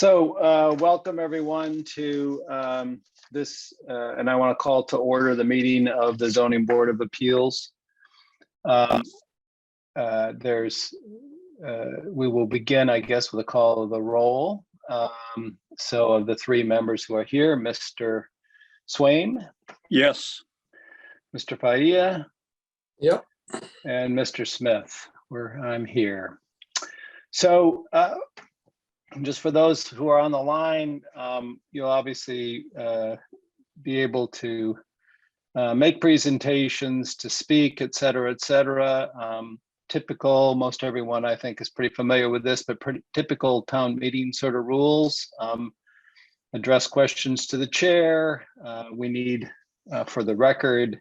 Welcome everyone to this, and I want to call to order the meeting of the Zoning Board of Appeals. We will begin, I guess, with a call of the roll. So of the three members who are here, Mr. Swaim? Yes. Mr. Faia? Yep. And Mr. Smith, I'm here. So just for those who are on the line, you'll obviously be able to make presentations, to speak, et cetera, et cetera. Typical, most everyone I think is pretty familiar with this, but pretty typical town meeting sort of rules. Address questions to the chair. We need, for the record,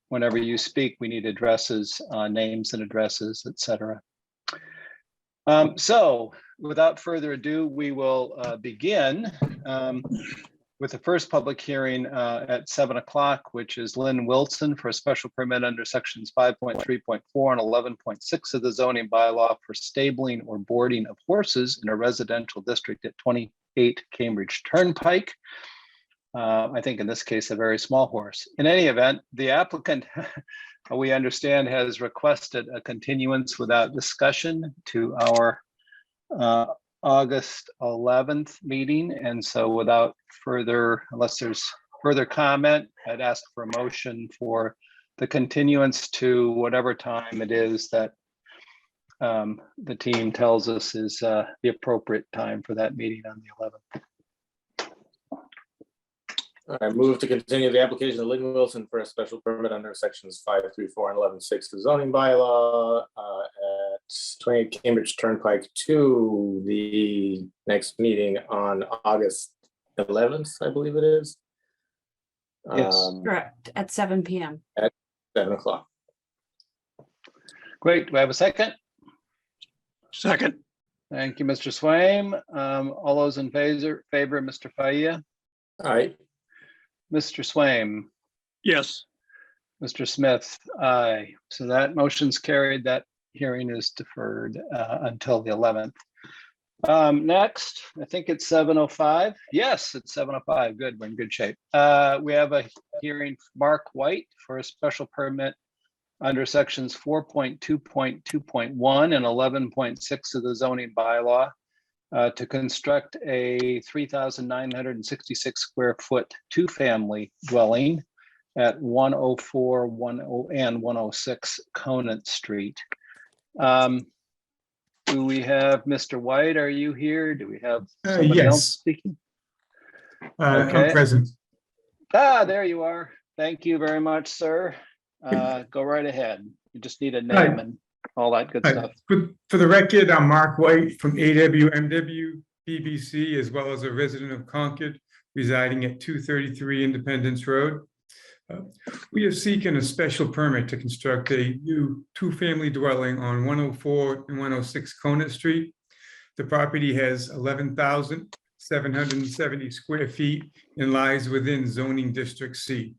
whenever you speak, we need addresses, names and addresses, et cetera. So without further ado, we will begin with the first public hearing at 7 o'clock, which is Lynn Wilson for a special permit under sections 5.3.4 and 11.6 of the zoning bylaw for stabling or boarding of horses in a residential district at 28 Cambridge Turnpike. I think in this case, a very small horse. In any event, the applicant, we understand, has requested a continuance without discussion to our August 11th meeting. And so without further, unless there's further comment, I'd ask for a motion for the continuance to whatever time it is that the team tells us is the appropriate time for that meeting on the 11th. I move to continue the application of Lynn Wilson for a special permit under sections 5.3.4 and 11.6 of the zoning bylaw at 28 Cambridge Turnpike to the next meeting on August 11th, I believe it is. Yes. Correct, at 7 p.m. At 7 o'clock. Great. Do I have a second? Second. Thank you, Mr. Swaim. All those in favor, Mr. Faia? All right. Mr. Swaim? Yes. Mr. Smith? Aye. So that motion's carried. That hearing is deferred until the 11th. Next, I think it's 7:05. Yes, it's 7:05. Good, we're in good shape. We have a hearing, Mark White, for a special permit under sections 4.2.2.1 and 11.6 of the zoning bylaw to construct a 3,966 square foot two-family dwelling at 104, 10, and 106 Conant Street. Do we have Mr. White? Are you here? Do we have somebody else speaking? Okay. I'm present. There you are. Thank you very much, sir. Go right ahead. You just need a name and all that good stuff. For the record, I'm Mark White from AWMW BBC, as well as a resident of Concord, residing at 233 Independence Road. We are seeking a special permit to construct a new two-family dwelling on 104 and 106 Conant Street. The property has 11,770 square feet and lies within zoning district C.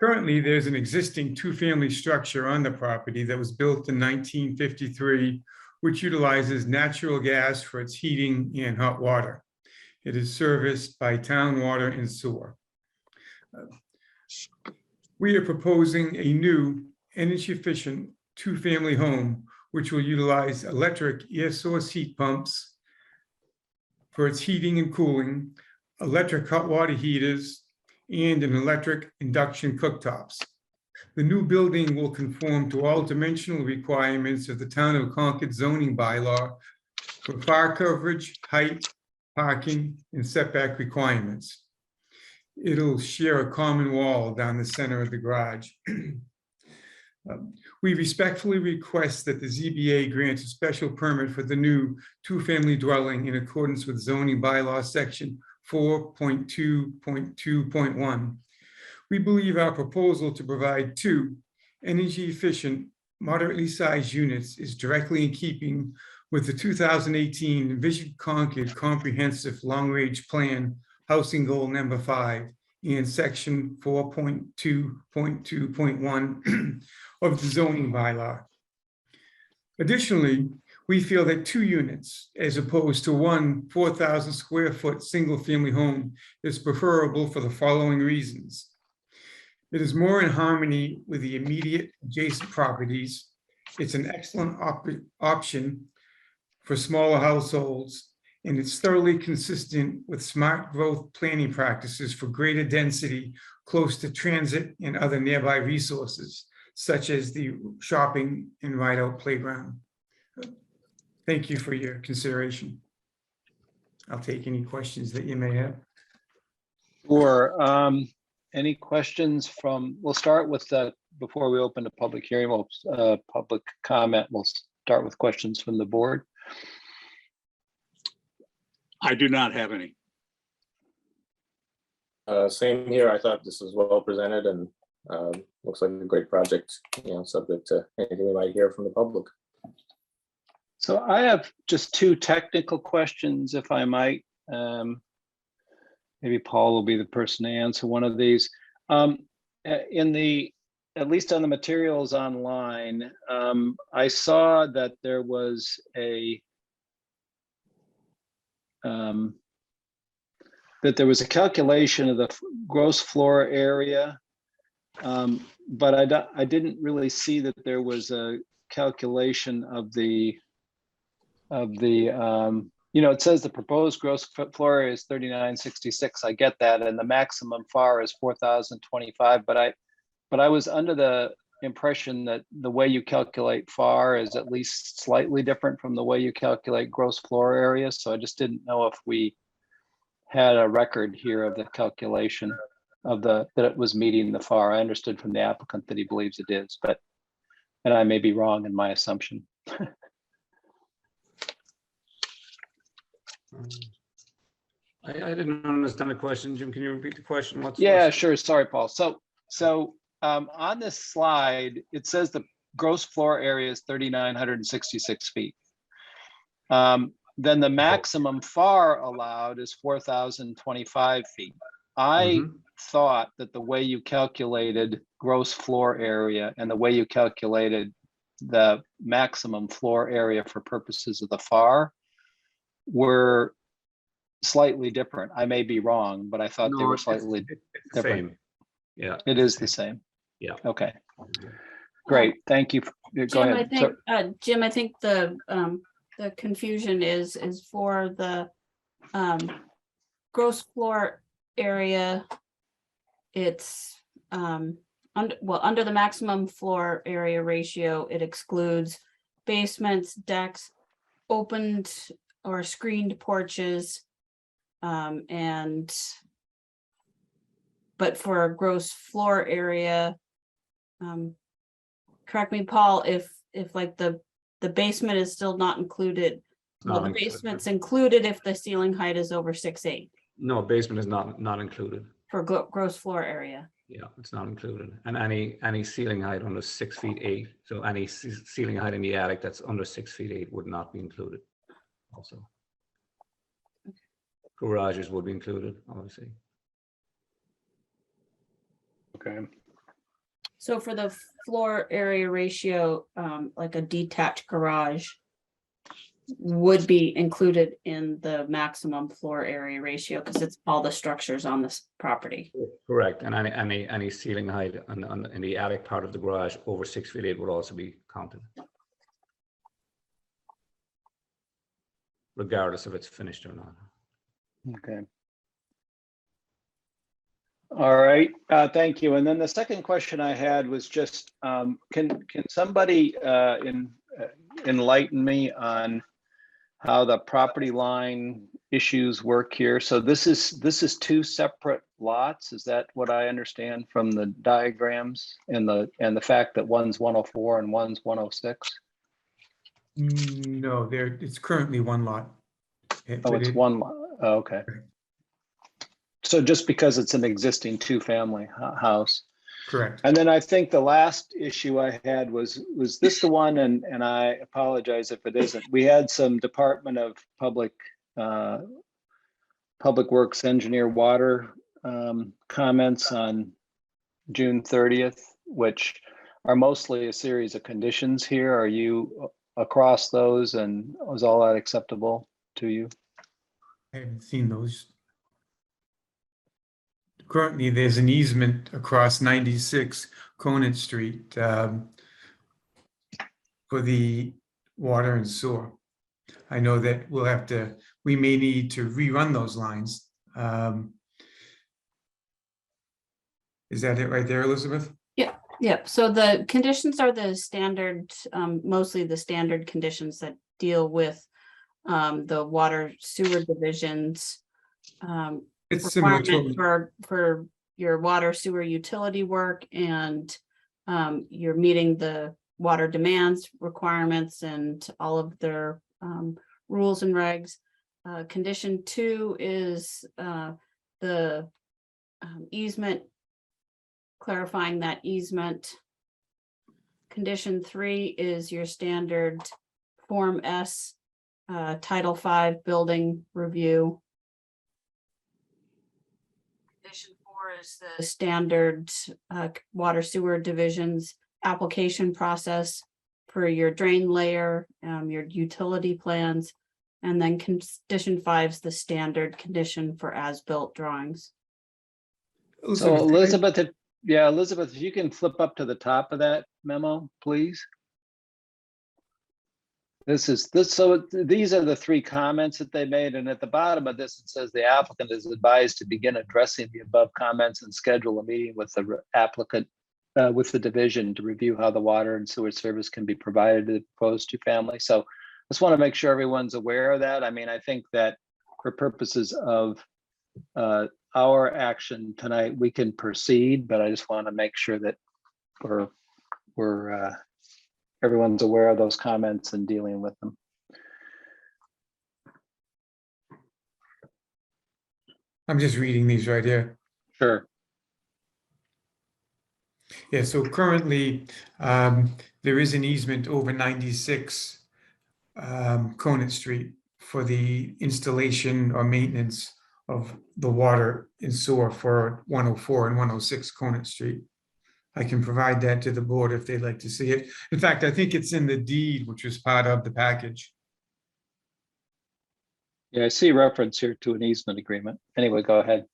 Currently, there's an existing two-family structure on the property that was built in 1953, which utilizes natural gas for its heating and hot water. It is serviced by town water and sewer. We are proposing a new energy-efficient two-family home, which will utilize electric air source heat pumps for its heating and cooling, electric hot water heaters, and an electric induction cooktops. The new building will conform to all dimensional requirements of the Town of Concord zoning bylaw for fire coverage, height, parking, and setback requirements. It'll share a common wall down the center of the garage. We respectfully request that the ZBA grant a special permit for the new two-family dwelling in accordance with zoning bylaw section 4.2.2.1. We believe our proposal to provide two energy-efficient, moderately sized units is directly in keeping with the 2018 Vision Concord Comprehensive Long-Range Plan Housing Goal number 5 and section 4.2.2.1 of the zoning bylaw. Additionally, We feel that 2 units, as opposed to one 4,000 square foot single-family home, is preferable for the following reasons. It is more in harmony with the immediate adjacent properties. It's an excellent option for smaller households, and it's thoroughly consistent with smart growth planning practices for greater density close to transit and other nearby resources, such as the shopping and ride-out playground. Thank you for your consideration. I'll take any questions that you may have. Or any questions from, we'll start with the, before we open the public hearing, we'll public comment, we'll start with questions from the board. I do not have any. Same here. I thought this was well presented and looks like a great project, subject to anything we might hear from the public. So I have just 2 technical questions, if I might. Maybe Paul will be the person to answer one of these. In the, at least on the materials online, I saw that there was a calculation of the gross floor area, but I didn't really see that there was a calculation of the it says the proposed gross floor area is 3966. I get that, and the maximum FAR is 4,025. But I was under the impression that the way you calculate FAR is at least slightly different from the way you calculate gross floor area. So I just didn't know if we had a record here of the calculation of that it was meeting the FAR. I understood from the applicant that he believes it is, and I may be wrong in my assumption. I didn't understand the question. Jim, can you repeat the question? Yeah, sure. Sorry, Paul. So on this slide, it says the gross floor area is 3,966 feet. Then the maximum FAR allowed is 4,025 feet. I thought that the way you calculated gross floor area and the way you calculated the maximum floor area for purposes of the FAR were slightly different. I may be wrong, but I thought they were slightly different. Same. Yeah. It is the same. Yeah. Okay. Great. Thank you. Go Jim, ahead. I think, Jim, I think the confusion is for the gross floor area. It's under the maximum floor area ratio, it excludes basements, decks, opened or screened porches, but for a gross floor area, correct me, Paul, if like the basement is still not included. Well, the basement's included if the ceiling height is over 6'8". No, basement is not included. For gross floor area. Yeah, it's not included. And any ceiling height under 6'8", so any ceiling height in the attic that's under 6'8" would not be included. Also, garages would be included, obviously. Okay. So for the floor area ratio, like a detached garage would be included in the maximum floor area ratio because it's all the structures on this property. Correct, and any ceiling height in the attic part of the garage over 6'8" would also be counted, regardless if it's finished or not. Okay. All right. Thank you. And then the second question I had was just, can somebody enlighten me on how the property line issues work here? So this is 2 separate lots. Is that what I understand from the diagrams and the fact that one's 104 and one's 106? No, it's currently 1 lot. Oh, it's 1 lot. Oh, okay. So just because it's an existing 2-family house. Correct. And then I think the last issue I had was this the one, and I apologize if it isn't. We had some Department of Public Works engineer water comments on June 30th, which are mostly a series of conditions here. Are you across those, and was all that acceptable to you? I haven't seen those. Currently, there's an easement across 96 Conant Street for the water and sewer. I know that we may need to rerun those lines. Is that it right there, Elizabeth? Yep, so the conditions are the standard, mostly the standard conditions that deal with the water sewer divisions. It's similar to what Requirement for your water sewer utility work, and you're meeting the water demands requirements and all of their rules and regs. Condition 2 is the easement, clarifying that easement. Condition 3 is your standard Form S, Title 5 building review. Condition 4 is the standard water sewer divisions application process for your drain layer, your utility plans. And then condition 5 is the standard condition for as-built drawings. So Elizabeth, Elizabeth, if you can flip up to the top of that memo, please. So these are the 3 comments that they made, and at the bottom of this, it says the applicant is advised to begin addressing the above comments and schedule a meeting with the applicant, with the division to review how the water and sewer service can be provided to the proposed 2-family. So I just want to make sure everyone's aware of that. I mean, I think that for purposes of our action tonight, we can proceed, but I just want to make sure that we're everyone's aware of those comments and dealing with them. I'm just reading these right here. Sure. Yeah, so currently there is an easement over 96 Conant Street for the installation or maintenance of the water and sewer for 104 and 106 Conant Street. I can provide that to the board if they'd like to see it. In fact, I think it's in the deed, which was part of the package. Yeah, I see reference here to an easement agreement. Anyway, go ahead.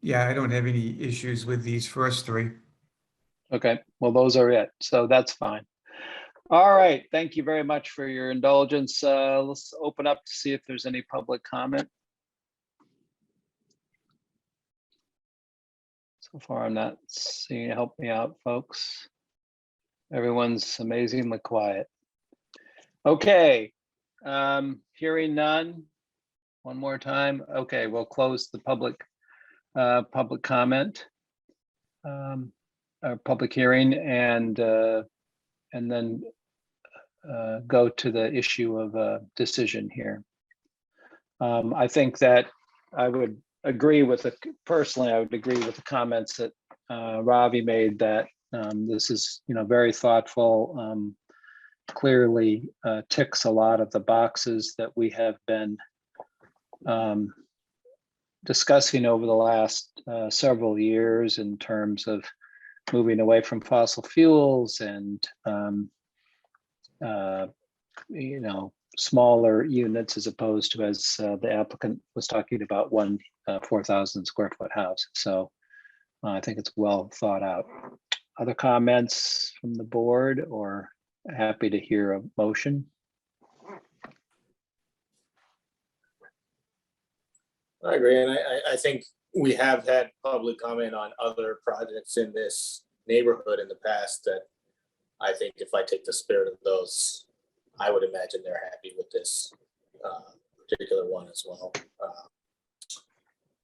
Yeah, I don't have any issues with these first 3. Okay, well, those are it. So that's fine. All right, thank you very much for your indulgence. Let's open up to see if there's any public comment. So far, I'm not seeing. Help me out, folks. Everyone's amazingly quiet. Okay, hearing none. One more time. Okay, we'll close the public comment, public hearing, and then go to the issue of decision here. I think that I would agree with personally, I would agree with the comments that Ravi made, that this is, very thoughtful, clearly ticks a lot of the boxes that we have been discussing over the last several years in terms of moving away from fossil fuels and smaller units, as opposed to, as the applicant was talking about, one 4,000 square foot house. So I think it's well thought out. Other comments from the board, or happy to hear a motion? I agree, and I think we have had public comment on other projects in this neighborhood in the past that I think, if I take the spirit of those, I would imagine they're happy with this particular one as well.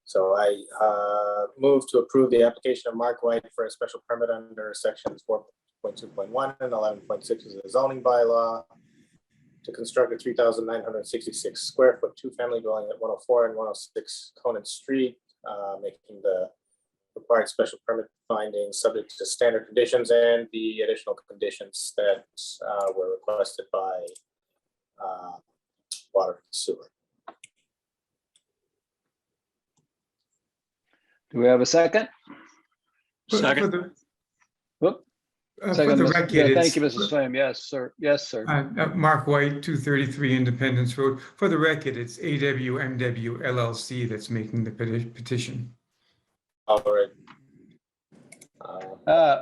So I move to approve the application of Mark White for a special permit under sections 4.2.1 and 11.6 of the zoning bylaw to construct a 3,966 square foot 2-family dwelling at 104 and 106 Conant Street, making the required special permit findings subject to standard conditions and the additional conditions that were requested by water and sewer. Do we have a second? Second. Whoop. For Second, the Ms. record, yeah, thank it's you, Mrs. Swaim. Yes, sir. Yes, sir. Mark White, 233 Independence Road. For the record, it's AWMW LLC that's making the petition. All right.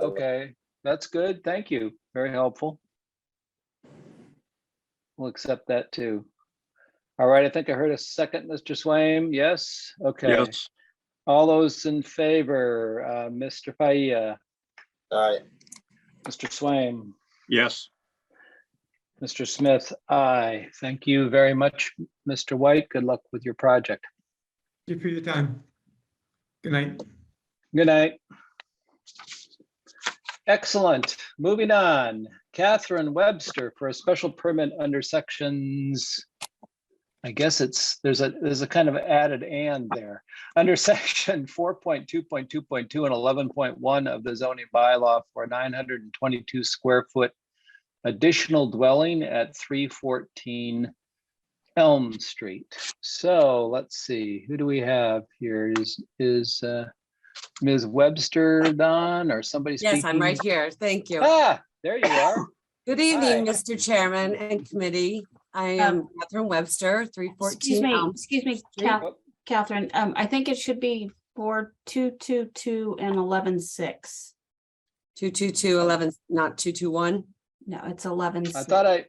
Okay, that's good. Thank you. Very helpful. We'll accept that too. All right, I think I heard a second, Mr. Swaim. Yes, okay. Yes. All those in favor, Mr. Paia, Aye. Mr. Swaim, Yes. Mr. Smith, aye. Thank you very much, Mr. White. Good luck with your project. Thank you for your time. Good night. Good night. Excellent. Moving on. Catherine Webster for a special permit under sections. I guess there's a kind of added and there. Under section 4.2.2.2 and 11.1 of the zoning bylaw for a 922 square foot additional dwelling at 314 Elm Street. So let's see, who do we have here? Is Ms. Webster on or somebody speaking? Yes, I'm right here. Thank you. Ah, there you are. Good evening, Hi. Mr. Chairman and committee. I am Catherine Webster, 314 Elm Excuse me, Street. Catherine, I think it should be 4222 and 11.6. 222 11, not 221. No, it's 11. I thought I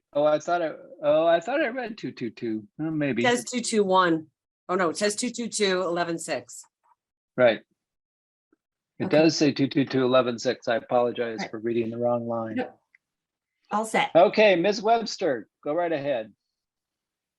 read 222. Maybe. It says 221. Oh, no, it says 222 11.6. Right. It Okay. does say 222 11.6. I apologize Right. for reading the wrong line. No. All set. Okay, Ms. Webster, go right ahead.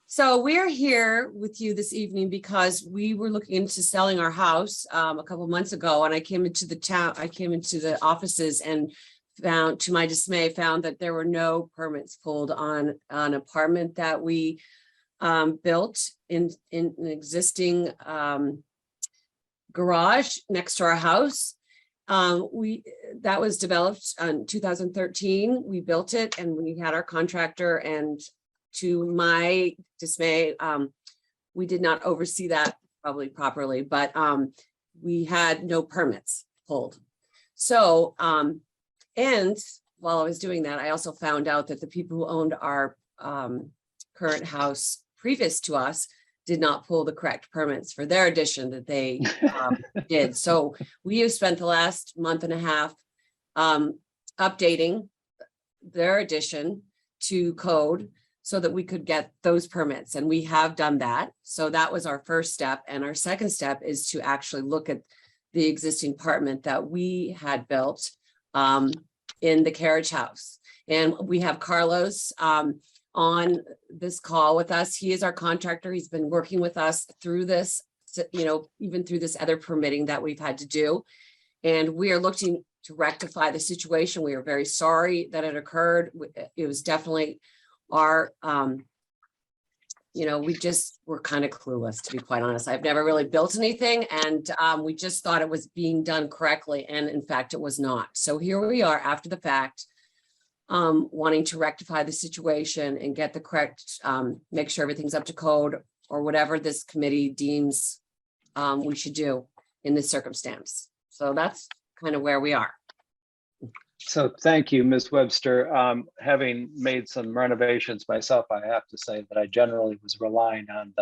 So we're here with you this evening because we were looking into selling our house a couple months ago, and I came into the offices and found, to my dismay, that there were no permits pulled on an apartment that we built in an existing garage next to our house. That was developed in 2013. We built it and we had our contractor, and to my dismay, we did not oversee that probably properly, but we had no permits pulled. So, and while I was doing that, I also found out that the people who owned our current house previous to us did not pull the correct permits for their addition that they did. So we have spent the last month and a half updating their addition to code so that we could get those permits. And we have done that. So that was our first step. And our second step is to actually look at the existing apartment that we had built in the carriage house. And we have Carlos on this call with us. He is our contractor. He's been working with us through this, even through this other permitting that we've had to do. And we are looking to rectify the situation. We are very sorry that it occurred. It was definitely our, we just were kind of clueless, to be quite honest. I've never really built anything, and we just thought it was being done correctly. And in fact, it was not. So here we are after the fact, wanting to rectify the situation and get the correct, make sure everything's up to code or whatever this committee deems we should do in this circumstance. So that's kind of where we are. So thank you, Ms. Webster. Having made some renovations myself, I have to say that I generally was relying on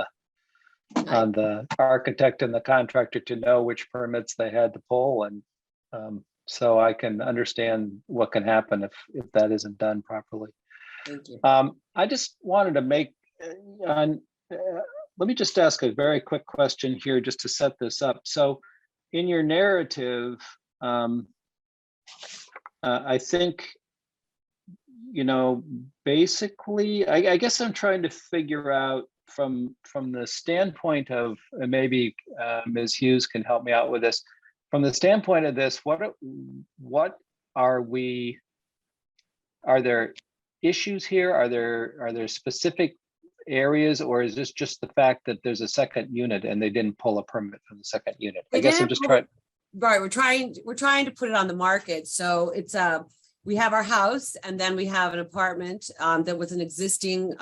the architect and the contractor to know which permits they had to pull, and so I can understand what can happen if that isn't done properly. Thank you. I just wanted to make let me just ask a very quick question here just to set this up. So in your narrative, I think, basically, I guess I'm trying to figure out from the standpoint of, and maybe Ms. Hughes can help me out with this, from the standpoint of this, what are there issues here? Are there specific areas, or is this just the fact that there's a second unit and they didn't pull a permit for the second unit? I guess I'm just trying. Right, we're trying to put it on the market. So it's we have our house, and then we have an apartment that was an existing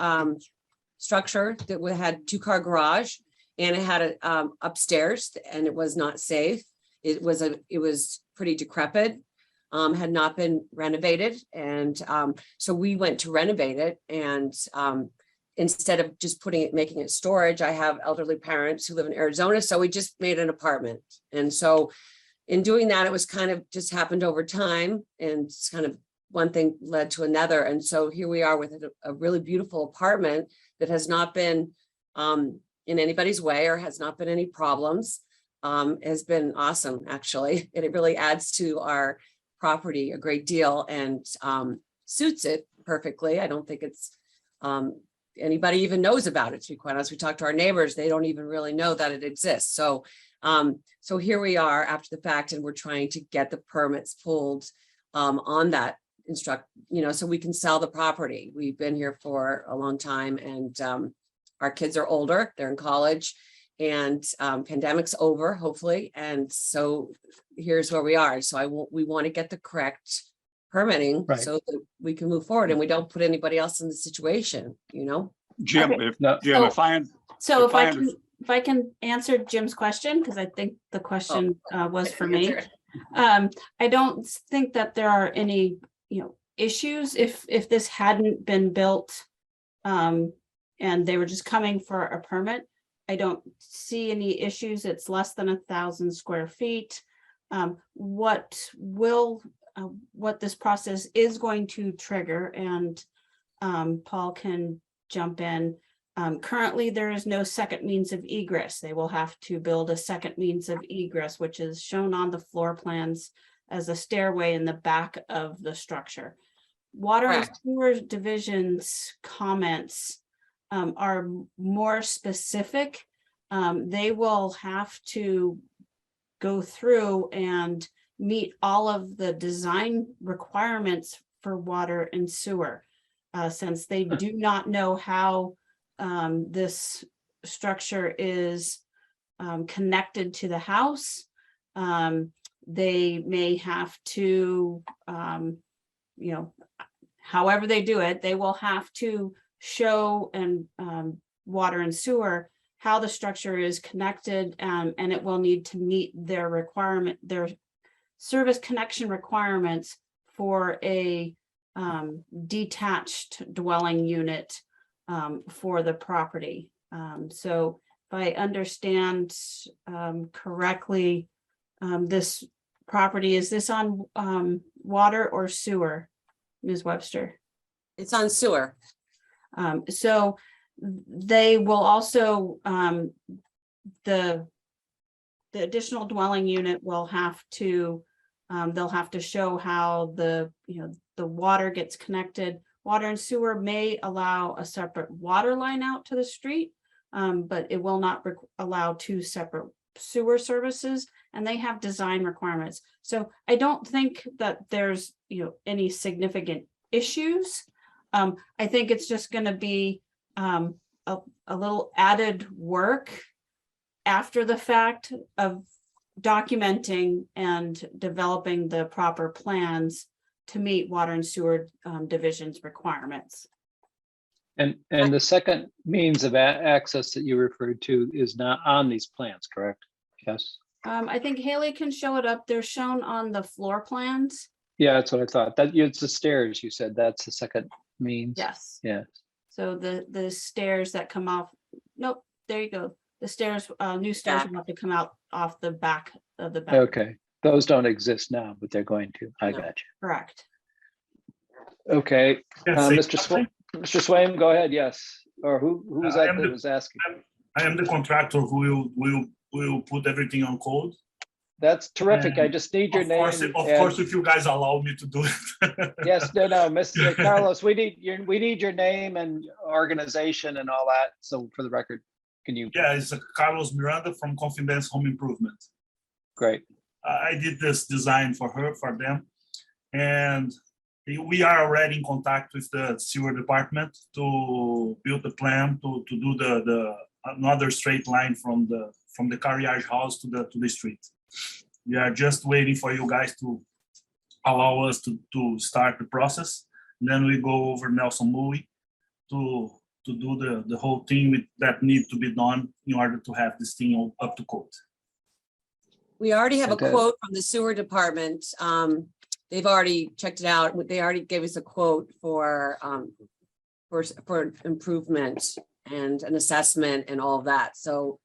structure that had 2-car garage, and it had a upstairs, and it was not safe. It was pretty decrepit. had not been renovated. And so we went to renovate it. And instead of just making it storage, I have elderly parents who live in Arizona. So we just made an apartment. And so in doing that, it was kind of just happened over time, and it's kind of one thing led to another. And so here we are with a really beautiful apartment that has not been in anybody's way or has not been any problems. Has been awesome, actually. And it really adds to our property a great deal and suits it perfectly. I don't think it's anybody even knows about it, to be quite honest. We talk to our neighbors, they don't even really know that it exists. So so here we are after the fact, and we're trying to get the permits pulled on that so we can sell the property. We've been here for a long time, and our kids are older, they're in college, and pandemic's over, hopefully. And so here's where we are. So we want to get the correct permitting Right. so that we can move forward and we don't put anybody else in the situation, Jim, Okay. if, No. Jim, if I, So If I if I can answer Jim's question, because I think the question was for me. Answer. I don't think that there are any, issues if this hadn't been built and they were just coming for a permit. I don't see any issues. It's less than 1,000 square feet. What this process is going to trigger, and Paul can jump in. Currently, there is no second means of egress. They will have to build a second means of egress, which is shown on the floor plans as a stairway in the back of the structure. Water and Correct. Sewer Division's comments are more specific. They will have to go through and meet all of the design requirements for water and sewer, since they do not know how this structure is connected to the house. They may have to, however they do it, they will have to show and water and sewer how the structure is connected, and it will need to meet their service connection requirements for a detached dwelling unit for the property. So if I understand correctly, this property, is this on water or sewer, Ms. Webster? It's on sewer. So they will also, the additional dwelling unit will have to, they'll have to show how the water gets connected. Water and sewer may allow a separate water line out to the street, but it will not allow two separate sewer services, and they have design requirements. So I don't think that there's any significant issues. I think it's just going to be a little added work after the fact of documenting and developing the proper plans to meet water and sewer division's requirements. And the second means of access that you referred to is not on these plans, correct? Yes. I think Haley can show it up. They're shown on the floor plans. Yeah, that's what I thought. That it's the stairs. You said that's the second means. Yes. Yeah. So the stairs that come off. Nope. There you go. The stairs, new stairs will have to come out off the back of the back. Okay. Those don't exist now, but they're going to. I got Correct. you. Okay. Yes, Mr. Swaim, go ahead. Yes. Or who was that that was asking? I am the contractor who will put everything on code. That's terrific. I just need your name. Of course, if you guys allow me to do it. Yes, no, Mr. Carlos, we need your name and organization and all that. So for the record, can you? Yeah, it's Carlos Miranda from Confidence Home Improvement. Great. I did this design for them, and we are already in contact with the sewer department to build the plan to do the another straight line from the carriage house to the street. We are just waiting for you guys to allow us to start the process. And then we go over Nelson Mui to do the whole thing that needs to be done in order to have this thing up to code. We already have Okay. a quote from the sewer department they've already checked it out. They already gave us a quote for improvement and an assessment and all of that. So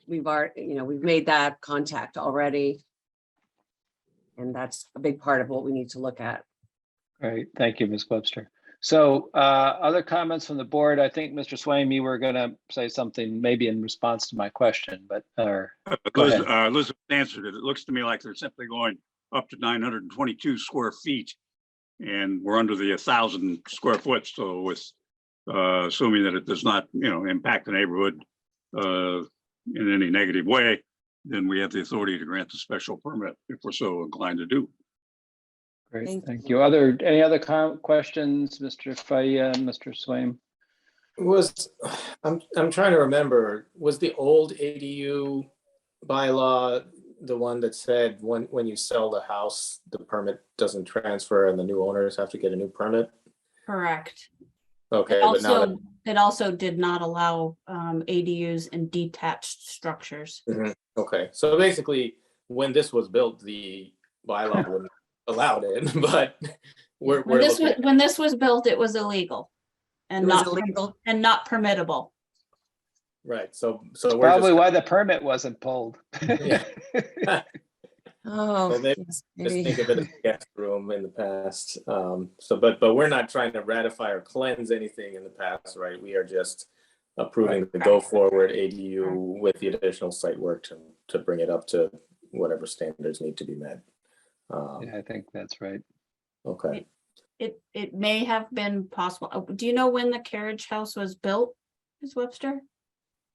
we've made that contact already. And that's a big part of what we need to look at. Great, thank you, Ms. Webster. So other comments from the board? I think, Mr. Swaim, you were going to say something maybe in response to my question, but go ahead. Elizabeth answered it. It looks to me like they're simply going up to 922 square feet. And we're under the 1,000 square foot. So with assuming that it does not, impact the neighborhood in any negative way, then we have the authority to grant the special permit if we're so inclined to do. Great, thank you. Any other questions, Mr. Faya, Mr. Swaim? I'm trying to remember, was the old ADU bylaw the one that said when you sell the house, the permit doesn't transfer and the new owners have to get a new permit? Correct. Okay, It also did not allow ADUs in detached structures. okay, so basically, when this was built, the bylaw wouldn't allow it, but When this was built, it was illegal and not permittable. right. So That's we're probably just, why the permit wasn't pulled. yeah. Oh, Well, maybe yes, Just maybe. think of it as a guest room in the past. But we're not trying to ratify or cleanse anything in the past, right? We are just approving the go forward ADU with the additional site work to bring it up to whatever standards need to be met. Yeah, I think that's right. Okay. It may have been possible. Do you know when the carriage house was built, Ms. Webster?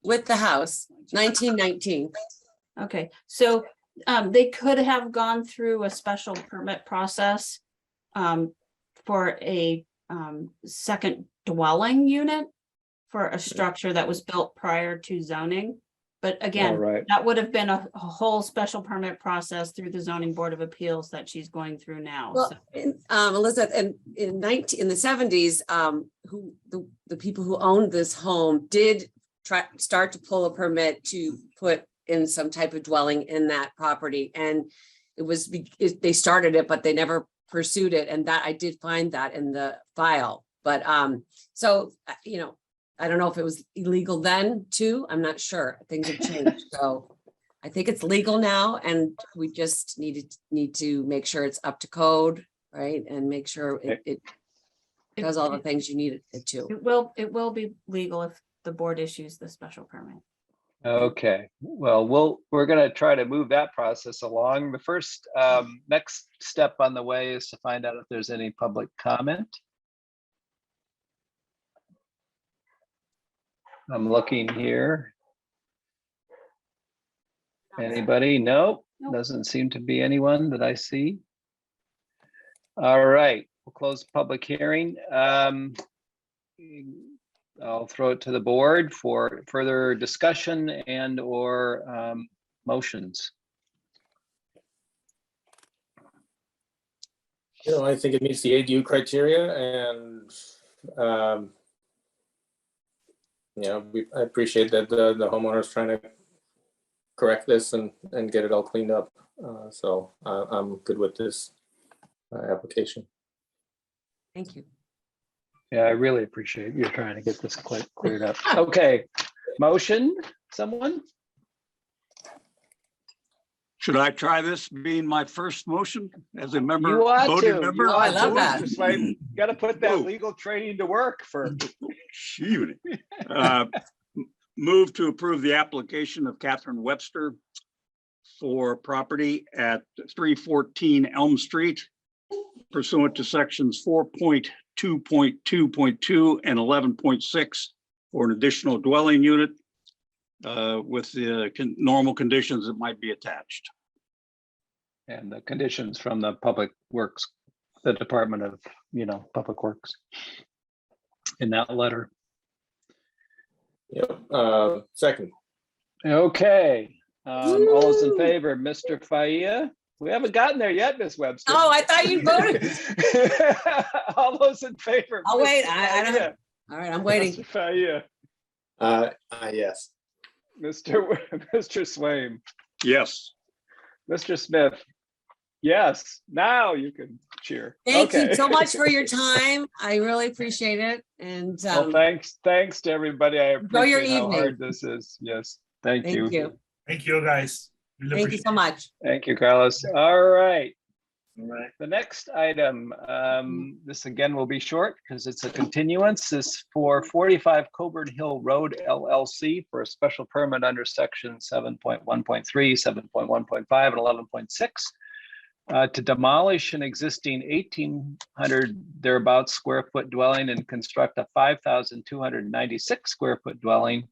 With the house, 1919. Okay, so they could have gone through a special permit process for a second dwelling unit for a structure that was built prior to zoning. But All again, right. that would have been a whole special permit process through the zoning board of appeals that she's going through now. Well, So Elizabeth, in the 70s, who the people who owned this home did start to pull a permit to put in some type of dwelling in that property, and they started it, but they never pursued it, and that I did find that in the file. But so I don't know if it was illegal then too. I'm not sure. Things have changed, so I think it's legal now, and we just need to make sure it's up to code, right, and make sure it does all the things you need it to. it will be legal if the board issues the special permit. Okay, well, we're going to try to move that process along. The first next step on the way is to find out if there's any public comment. I'm looking here. Anybody? No, Nope. doesn't seem to be anyone that I see. All right, we'll close the public hearing. I'll throw it to the board for further discussion and or motions. I think it meets the ADU criteria, and I appreciate that the homeowner is trying to correct this and get it all cleaned up. So I'm good with this application. Thank you. Yeah, I really appreciate you trying to get this cleared up. Okay, motion, someone? Should I try this being my first motion as a member? You ought voting to. member? You I ought love to. that. Just like, got to put that Whoa. legal training to work for. Shoot. Move to approve the application of Catherine Webster for property at 314 Elm Street pursuant to sections 4.2.2.2 and 11.6 for an additional dwelling unit with the normal conditions that might be attached. And the conditions from the Public Works, the Department of, Public Works in that letter. Yep. Second. Okay, all those in favor, Mr. Faya? We haven't gotten there yet, Ms. Webster. Oh, I thought you voted. All those in favor. I'll wait. Mr. I don't. Faya? All right, I'm waiting. Mr. Faya, Yes. Mr. Swaim, Yes. Mr. Smith, Yes, now you can cheer. Thank you Okay. so much for your time. I really appreciate it. And Well, thanks to everybody. I enjoy your appreciate how evening. hard this is. Yes, thank you. Thank you. Thank you, guys. Really Thank you appreciate so much. Thank you, Carlos. All right. it. All right. The next item, this again will be short because it's a continuance, is for 45 Coburn Hill Road LLC for a special permit under section 7.1.3, 7.1.5, and 11.6 to demolish an existing 1,800 thereabouts square foot dwelling and construct a 5,296 square foot dwelling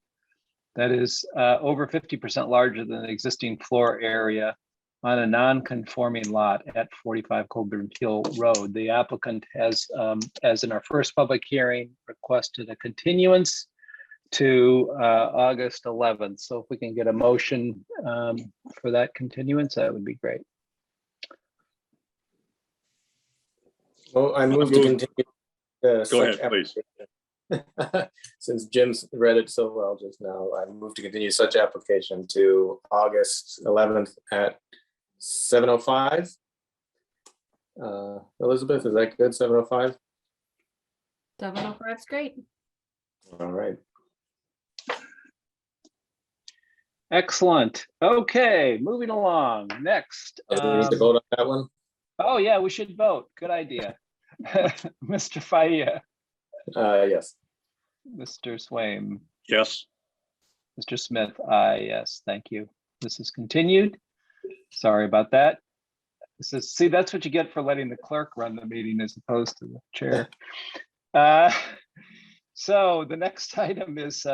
that is over 50% larger than the existing floor area on a non-conforming lot at 45 Coburn Hill Road. The applicant has, as in our first public hearing, requested a continuance to August 11th. So if we can get a motion for that continuance, that would be great. Well, I move to continue. Go such ahead, please. application. Since Jim's read it so well just now, I move to continue such application to August 11th at 7:05. Elizabeth, is that good? 7:05? 7:05 is great. All right. Excellent. Okay, moving along. Next. Do we need to vote on that one? Oh yeah, we should vote. Good idea. Mr. Faia, Yes. Mr. Swaim, Yes. Mr. Smith, yes, thank you. This is continued. Sorry about that. This is, see, that's what you get for letting the clerk run the meeting as opposed to the chair. So the next item is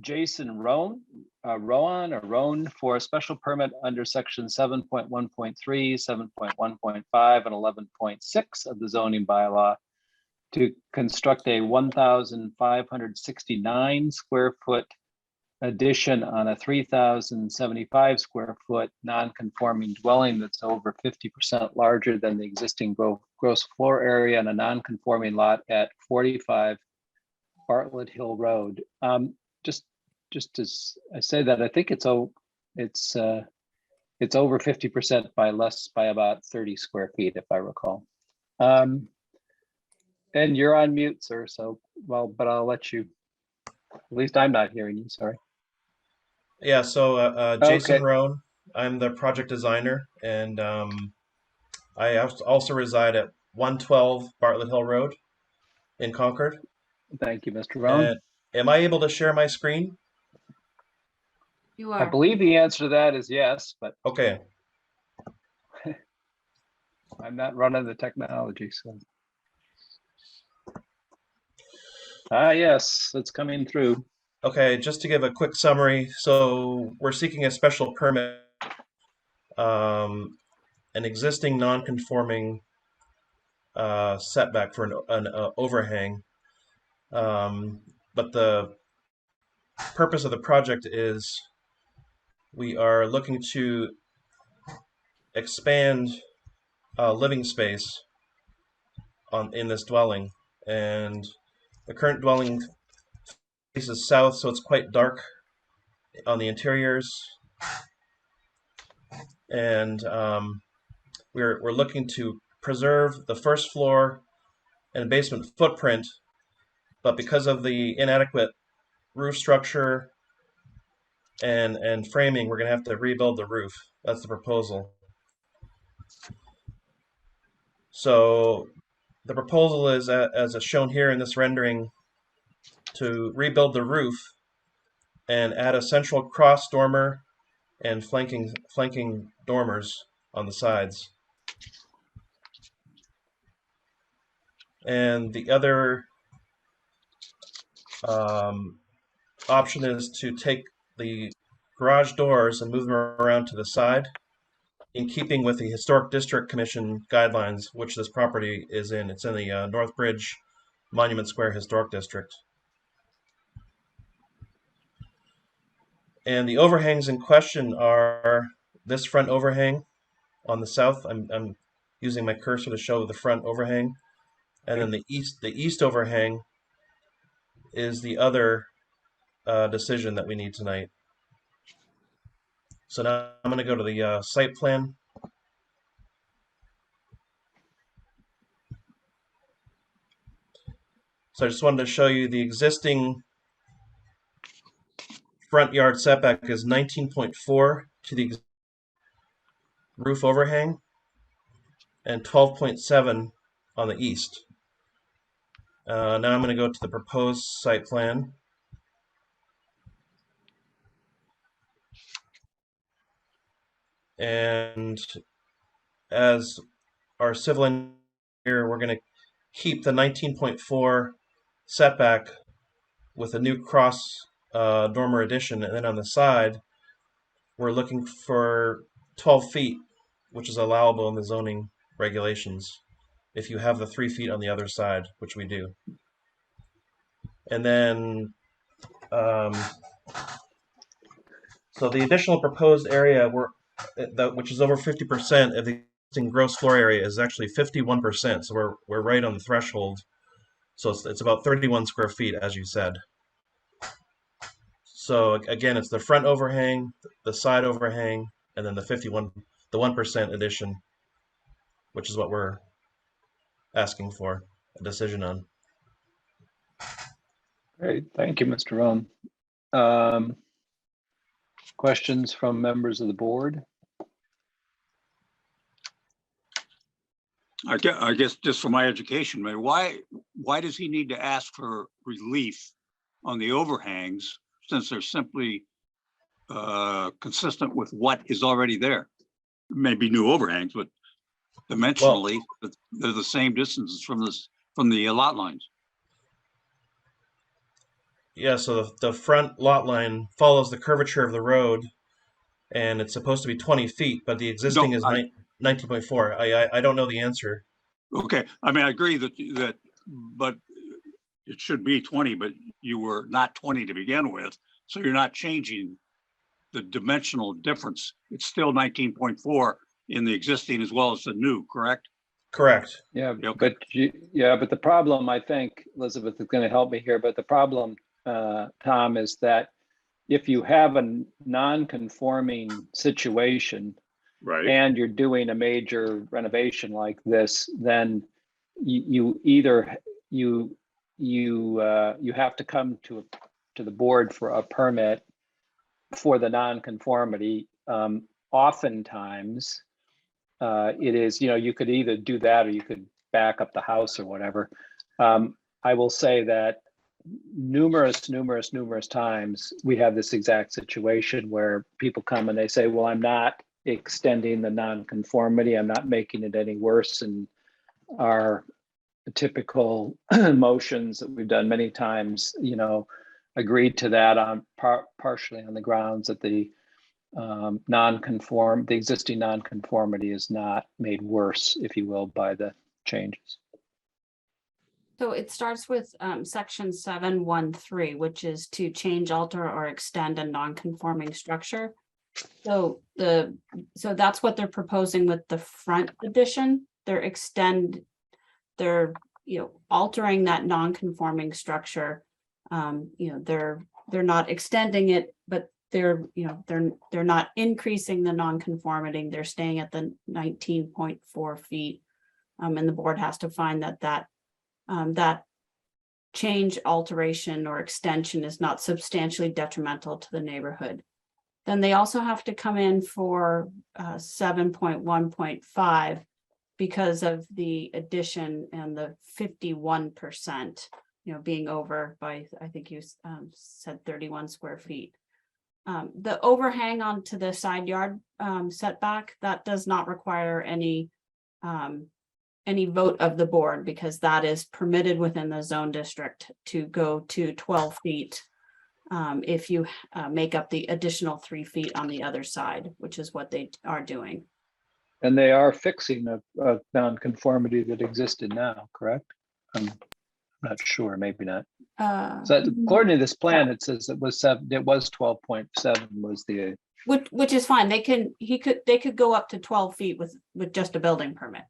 Jason Roan for a special permit under section 7.1.3, 7.1.5, and 11.6 of the zoning bylaw to construct a 1,569 square foot addition on a 3,075 square foot non-conforming dwelling that's over 50% larger than the existing gross floor area on a non-conforming lot at 45 Bartlett Hill Road. Just as I say that, I think it's over 50% by about 30 square feet, if I recall. And you're on mute, sir. So, well, but I'll let you. At least I'm not hearing you. Sorry. Yeah, so Jason Okay. Roan, I'm the project designer, and I also reside at 112 Bartlett Hill Road in Concord. Thank you, Mr. Roan. And am I able to share my screen? You I are. believe the answer to that is yes, but Okay. I'm not running the technology, so. Yes, it's coming through. Okay, just to give a quick summary, so we're seeking a special permit, an existing non-conforming setback for an overhang. But the purpose of the project is we are looking to expand living space in this dwelling, and the current dwelling faces south, so it's quite dark on the interiors, and we're looking to preserve the first floor and basement footprint, but because of the inadequate roof structure and framing, we're going to have to rebuild the roof. That's the proposal. So the proposal is, as shown here in this rendering, to rebuild the roof and add a central cross dormer and flanking dormers on the sides. And the other option is to take the garage doors and move them around to the side, in keeping with the Historic District Commission guidelines, which this property is in. It's in the Northbridge Monument Square Historic District. And the overhangs in question are this front overhang on the south. I'm using my cursor to show the front overhang. And then the east overhang is the other decision that we need tonight. So now I'm going to go to the site plan. So I just wanted to show you the existing front yard setback is 19.4 to the roof overhang and 12.7 on the east. Now I'm going to go to the proposed site plan. And as our civil engineer, we're going to keep the 19.4 setback with a new cross dormer addition. And then on the side, we're looking for 12 feet, which is allowable in the zoning regulations if you have the 3 feet on the other side, which we do. And then, so the additional proposed area, which is over 50% of the existing gross floor area, is actually 51%. So we're right on the threshold. So it's about 31 square feet, as you said. So again, it's the front overhang, the side overhang, and then the 1% addition, which is what we're asking for a decision on. Great, thank you, Mr. Rohn. Questions from members of the board? I guess just for my education, man, why does he need to ask for relief on the overhangs since they're simply consistent with what is already there? Maybe new overhangs, but dimensionally, they're the same distances from the lot lines. Yeah, so the front lot line follows the curvature of the road, and it's supposed to be 20 feet, but the existing is 19.4. I don't know the answer. Okay, I mean, I agree that, but it should be 20, but you were not 20 to begin with, so you're not changing the dimensional difference. It's still 19.4 in the existing as well as the new, correct? Correct. Yeah, Okay. but the problem, I think, Elizabeth is going to help me here, but the problem, Tom, is that if you have a non-conforming situation, Right. and you're doing a major renovation like this, then you either you have to come to the board for a permit for the non-conformity. Oftentimes, it is, you could either do that or you could back up the house or whatever. I will say that numerous times we have this exact situation where people come and they say, well, I'm not extending the non-conformity, I'm not making it any worse. And our typical motions that we've done many times, agreed to that on partially on the grounds that the existing non-conformity is not made worse, if you will, by the changes. So it starts with section 713, which is to change, alter, or extend a non-conforming structure. So that's what they're proposing with the front addition. They're altering that non-conforming structure. They're not extending it, but they're not increasing the non-conformity. They're staying at the 19.4 feet. And the board has to find that change, alteration, or extension is not substantially detrimental to the neighborhood. Then they also have to come in for 7.1.5 because of the addition and the 51%, being over by, I think you said 31 square feet. The overhang onto the side yard setback, that does not require any vote of the board because that is permitted within the zone district to go to 12 feet. If you make up the additional 3 feet on the other side, which is what they are doing. And they are fixing a non-conformity that existed now, correct? I'm not sure, maybe not. So according to this plan, it says it was 12.7 was the. Which is fine. They could go up to 12 feet with just a building permit.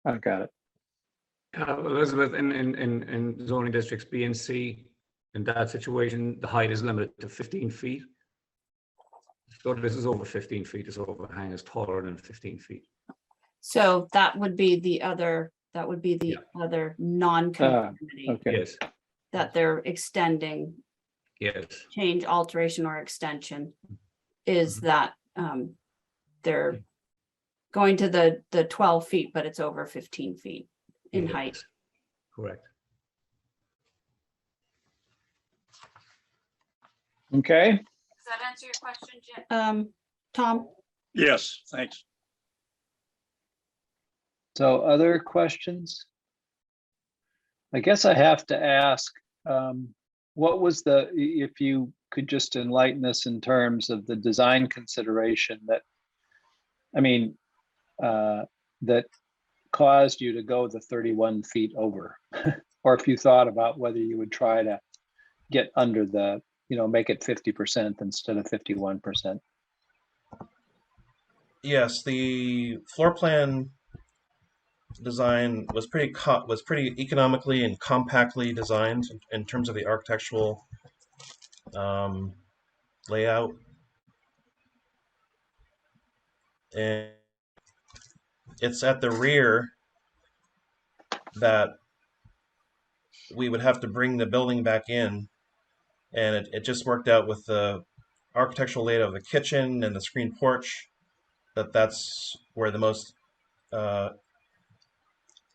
I got it. Elizabeth, in zoning districts B and C, in that situation, the height is limited to 15 feet. So this is over 15 feet, this overhang is taller than 15 feet. So that would be the other That would be the Yeah. other non-conformity Okay. Yes, that they're extending, yes. change, alteration, or extension is that they're going to the 12 feet, but it's over 15 feet in height. Yes, correct. Okay. Does that answer your question, Tom? Yes, thanks. So other questions? I guess I have to ask, what was if you could just enlighten us in terms of the design consideration that, I mean, that caused you to go the 31 feet over? Or if you thought about whether you would try to get under the, make it 50% instead of 51%. Yes, the floor plan design was pretty economically and compactly designed in terms of the architectural layout, and it's at the rear that we would have to bring the building back in, and it just worked out with the architectural layout of the kitchen and the screen porch that's where the most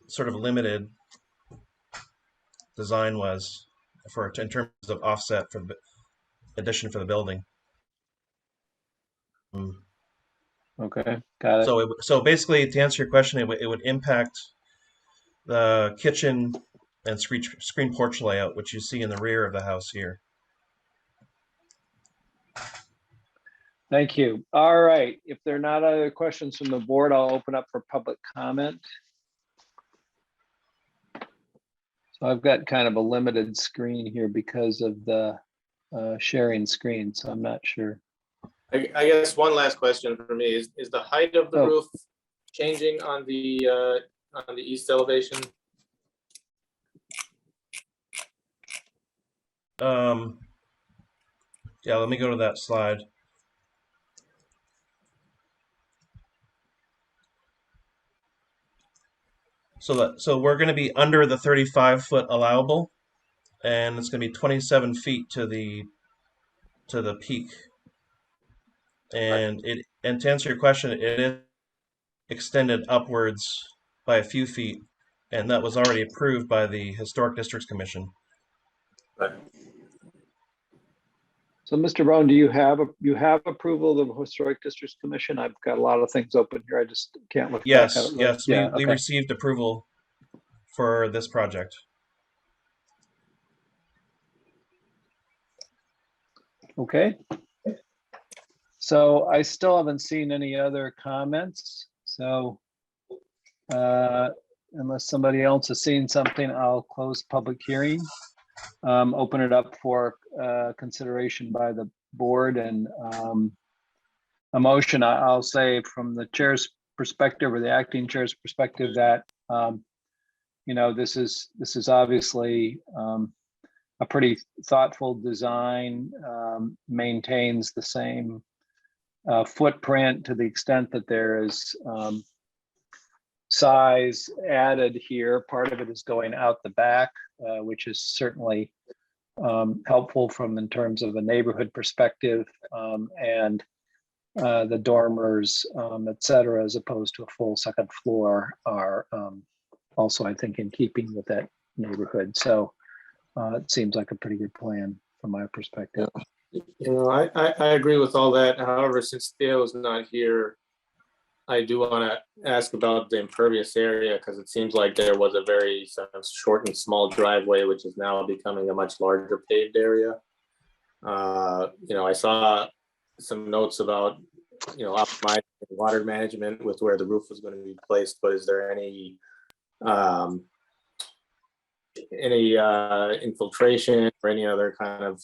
sort of limited design was in terms of offset for the addition for the building. Okay, got it. So basically, to answer your question, it would impact the kitchen and screen porch layout, which you see in the rear of the house here. Thank you. All right, if there are not other questions from the board, I'll open up for public comment. So I've got kind of a limited screen here because of the sharing screen, so I'm not sure. I guess one last question for me is the height of the Oh. roof changing on the east elevation? Yeah, let me go to that slide. So we're going to be under the 35-foot allowable, and it's going to be 27 feet to the peak. And to answer your question, it is extended upwards by a few feet, and that was already approved by the Historic Districts Commission. Right. So Mr. Roan, do you have approval of the Historic Districts Commission? I've got a lot of things open here. I just can't look back at it. Yes, Yeah, we okay. received approval for this project. Okay. So I still haven't seen any other comments. So unless somebody else has seen something, I'll close public hearing. Open it up for consideration by the board, and a motion. I'll say from the chair's perspective or the acting chair's perspective that this is obviously a pretty thoughtful design, maintains the same footprint to the extent that there is size added here. Part of it is going out the back, which is certainly helpful in terms of a neighborhood perspective, and the dormers, et cetera, as opposed to a full second floor are also, I think, in keeping with that neighborhood. So it seems like a pretty good plan from my perspective. I agree with all that. However, since Theo's not here, I do want to ask about the impervious area, because it seems like there was a very sort of short and small driveway, which is now becoming a much larger paved area. I saw some notes about, optimizing water management with where the roof was going to be placed, but is there any infiltration or any other kind of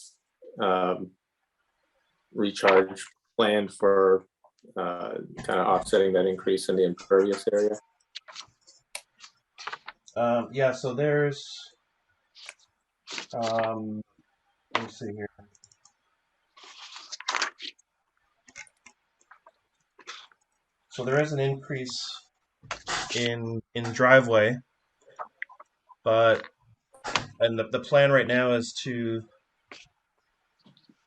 recharge planned for kind of offsetting that increase in the impervious area? Yeah, so there's, let me see here. So there is an increase in driveway and the plan right now is to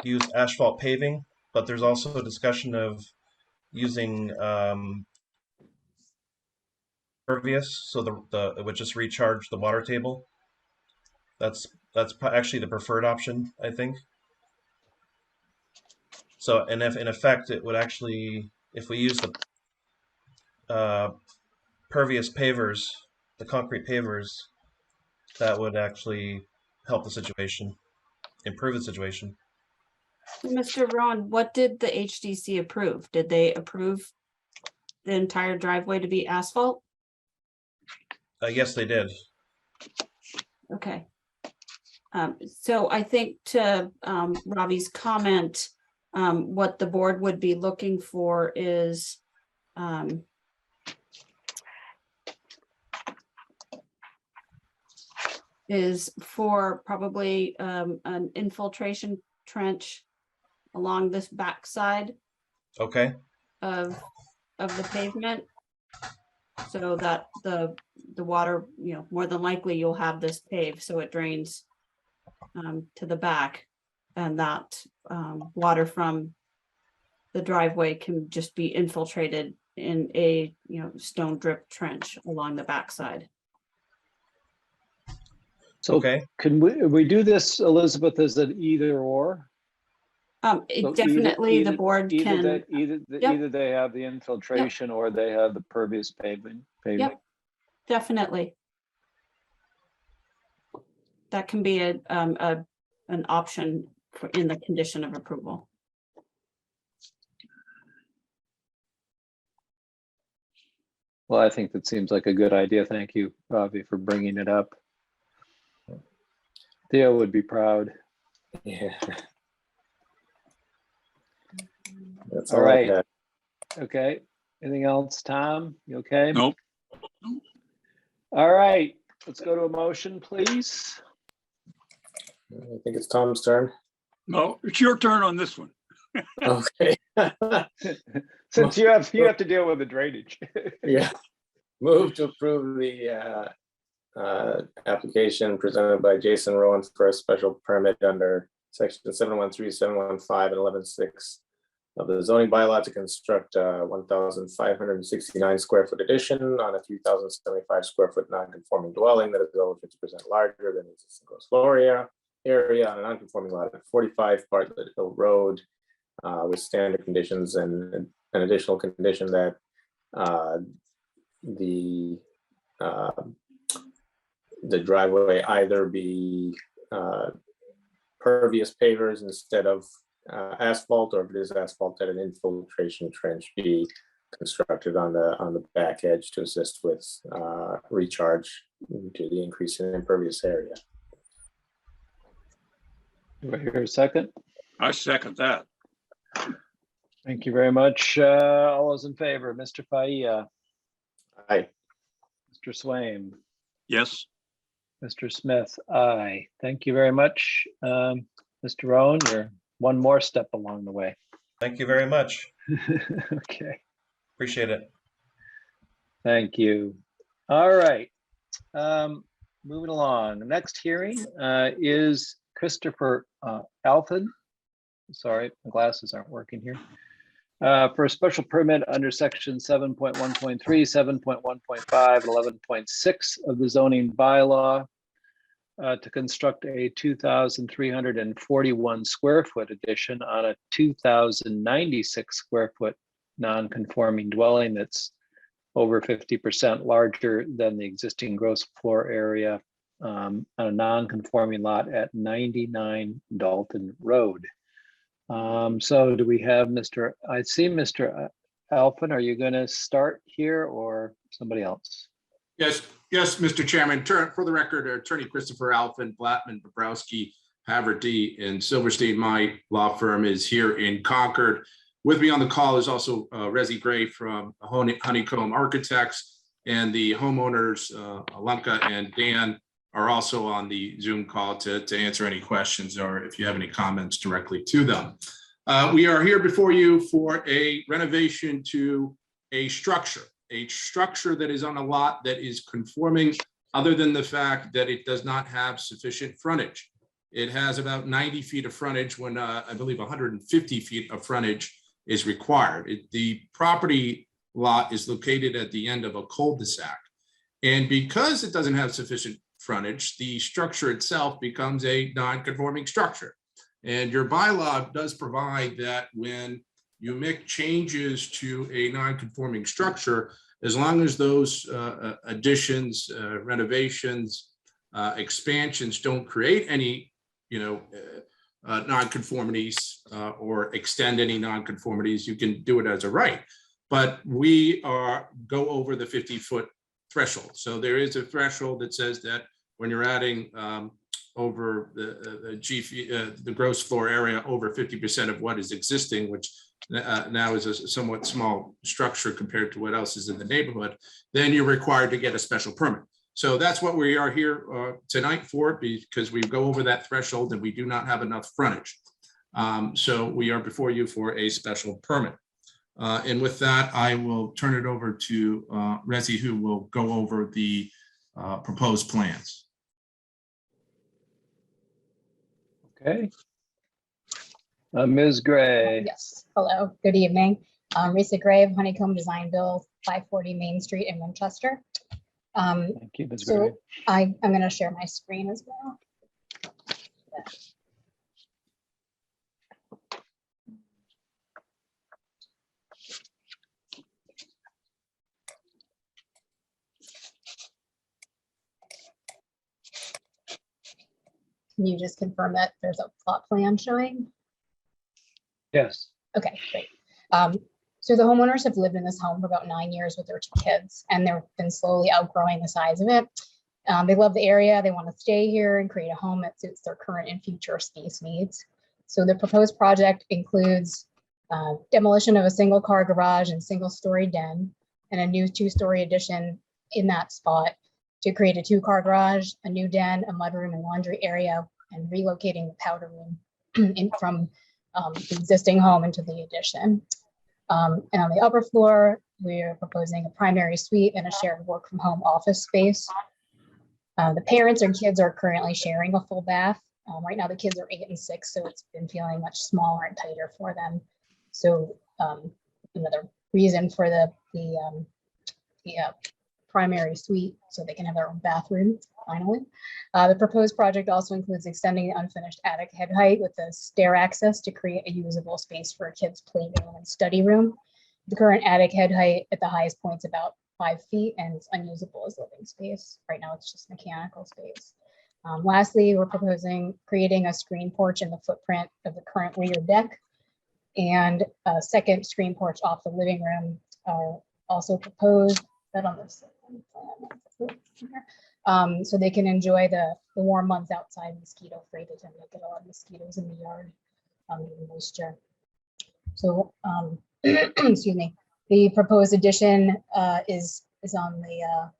use asphalt paving, but there's also a discussion of using impervious, so it would just recharge the water table. That's actually the preferred option, I think. So, and if in effect it would actually, if we use the pervious pavers, the concrete pavers, that would actually help the situation, improve the situation. Mr. Rowan, what did the HDC approve? Did they approve the entire driveway to be asphalt? Yes, they did. Okay. So I think to Robbie's comment, what the board would be looking for is for probably an infiltration trench along this backside Okay. of the pavement, so that the water, more than likely you'll have this paved so it drains to the back, and that water from the driveway can just be infiltrated in a stone drip trench along the backside. So Okay. can we do this, Elizabeth, as an either or? So Definitely the board can. Either they have the infiltration or they have the pervious paving. Yep, definitely. That can be an option in the condition of approval. Well, I think that seems like a good idea. Thank you, Ravi, for bringing it up. Theo would be proud. Yeah. That's All all I right. had. Okay. Anything else, Tom? You okay? Nope. All right. Let's go to a motion, please. I think it's Tom's turn. No, it's your turn on this one. Okay. Since you have to deal with the drainage. Yeah. Move to approve the application presented by Jason Rowan for a special permit under section 713, 715, and 11.6 of the zoning bylaw to construct a 1,569 square foot addition on a 3,075 square foot non-conforming dwelling that is over 50% larger than the existing gross floor area on a non-conforming lot at 45 Bartlett Hill Road, with standard conditions and an additional condition that the driveway either be pervious pavers instead of asphalt, or if it is asphalt, that an infiltration trench be constructed on the back edge to assist with recharge to the increase in impervious area. Do I hear a second? I second that. Thank you very much. All those in favor, Mr. Faia, Aye. Mr. Swaim, Yes. Mr. Smith, aye. Thank you very much. Mr. Rowan, you're one more step along the way. Thank you very much. Okay. Appreciate it. Thank you. All right. Moving along. The next hearing is Christopher Alford. Sorry, my glasses aren't working here. For a special permit under section 7.1.3, 7.1.5, and 11.6 of the zoning bylaw to construct a 2,341 square foot addition on a 2,096 square foot non-conforming dwelling that's over 50% larger than the existing gross floor area on a non-conforming lot at 99 Dalton Road. So do we have I see Mr. Alphen, are you going to start here or somebody else? Yes, Mr. Chairman. For the record, Attorney Christopher Alphen, Blattman, Bobrowski, Haverty, and Silverstein. My law firm is here in Concord. With me on the call is also Resi Gray from Honeycomb Architects, and the homeowners, Alenka and Dan, are also on the Zoom call to answer any questions or if you have any comments directly to them. We are here before you for a renovation to a structure that is on a lot that is conforming other than the fact that it does not have sufficient frontage. It has about 90 feet of frontage when I believe 150 feet of frontage is required. The property lot is located at the end of a cul-de-sac. And because it doesn't have sufficient frontage, the structure itself becomes a non-conforming structure. And your bylaw does provide that when you make changes to a non-conforming structure, as long as those additions, renovations, expansions don't create any, non-conformities or extend any non-conformities, you can do it as a right. But we go over the 50-foot threshold. So there is a threshold that says that when you're adding over the gross floor area over 50% of what is existing, which now is a somewhat small structure compared to what else is in the neighborhood, then you're required to get a special permit. So that's what we are here tonight for, because we go over that threshold and we do not have enough frontage. So we are before you for a special permit. And with that, I will turn it over to Rezi, who will go over the proposed plans. Okay. Ms. Gray. Yes, hello, good evening. Risa Gray of Honeycomb Design Build, 540 Main Street in Winchester. Thank you, Ms. So Gray. I'm going to share my screen as well. Can you just confirm that there's a plot plan showing? Yes. Okay, great. So the homeowners have lived in this home for about 9 years with their 2 kids, and they've been slowly outgrowing the size of it. They love the area. They want to stay here and create a home that suits their current and future space needs. So the proposed project includes demolition of a single-car garage and single-story den, and a new 2-story addition in that spot to create a 2-car garage, a new den, a mudroom and laundry area, and relocating the powder room from the existing home into the addition. And on the upper floor, we're proposing a primary suite and a shared work from home office space. The parents and kids are currently sharing a full bath. Right now the kids are 8 and 6, so it's been feeling much smaller and tighter for them. So another reason for the primary suite, so they can have their own bathroom finally. The proposed project also includes extending the unfinished attic head height with a stair access to create a usable space for a kid's playroom and study room. The current attic head height at the highest point is about 5 feet and it's unusable as living space. Right now it's just mechanical space. Lastly, we're proposing creating a screen porch in the footprint of the current rear deck, and a second screen porch off the living room are also proposed. That on this plan. So they can enjoy the warm months outside, mosquito free. They tend to get a lot of mosquitoes in the yard, moisture. So excuse me, the proposed addition is on the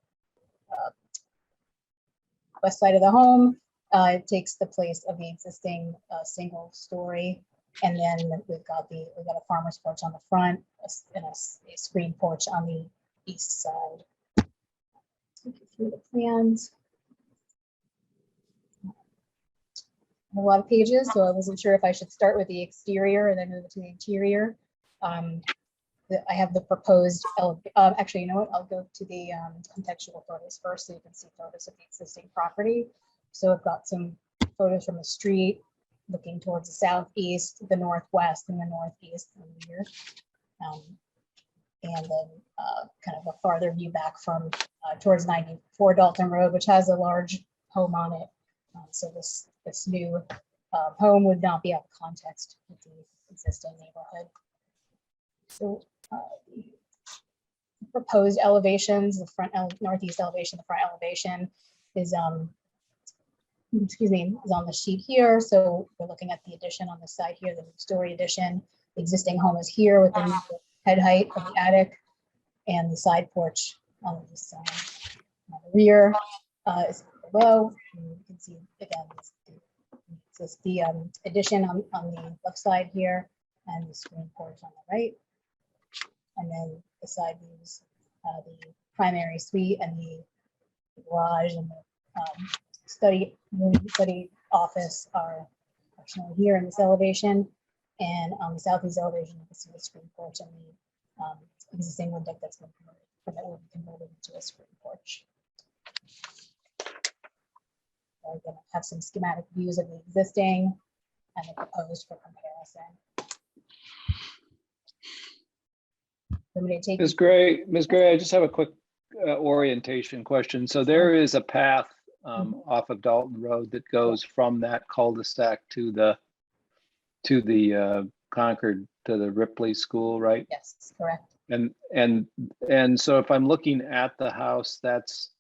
west side of the home. It takes the place of the existing single story, and then we've got a farmer's porch on the front and a screen porch on the east side. Take you through the plans. A lot of pages, so I wasn't sure if I should start with the exterior and then move to the interior. I have the proposed, actually, you know what? I'll go to the contextual photos first so you can see photos of the existing property. So I've got some photos from the street looking towards the southeast, the northwest, and the northeast here. And then kind of a farther view back from towards 94 Dalton Road, which has a large home on it. So this new home would not be out of context with the existing neighborhood. So the proposed elevations, the front northeast elevation, the front elevation is excuse me, is on the sheet here. So we're looking at the addition on the side here, the story addition. The existing home is here with the head height of the attic, and the side porch on the side. On the rear is below. And you can see again this the addition on the left side here, and the screen porch on the right. And then the side views, the primary suite and the the garage and the study office are shown here in this elevation. And on the southeast elevation, you can see the screen porch and the existing wood deck that's been converted, or that will be converted into a screen porch. I'm going to have some schematic views of the existing and the proposed for comparison. I'm going to take Ms. Gray, I just have a quick orientation question. So there is a path off of Dalton Road that goes from that cul-de-sac to the Concord, to the Ripley School, right? Yes, correct. And so if I'm looking at the house, that's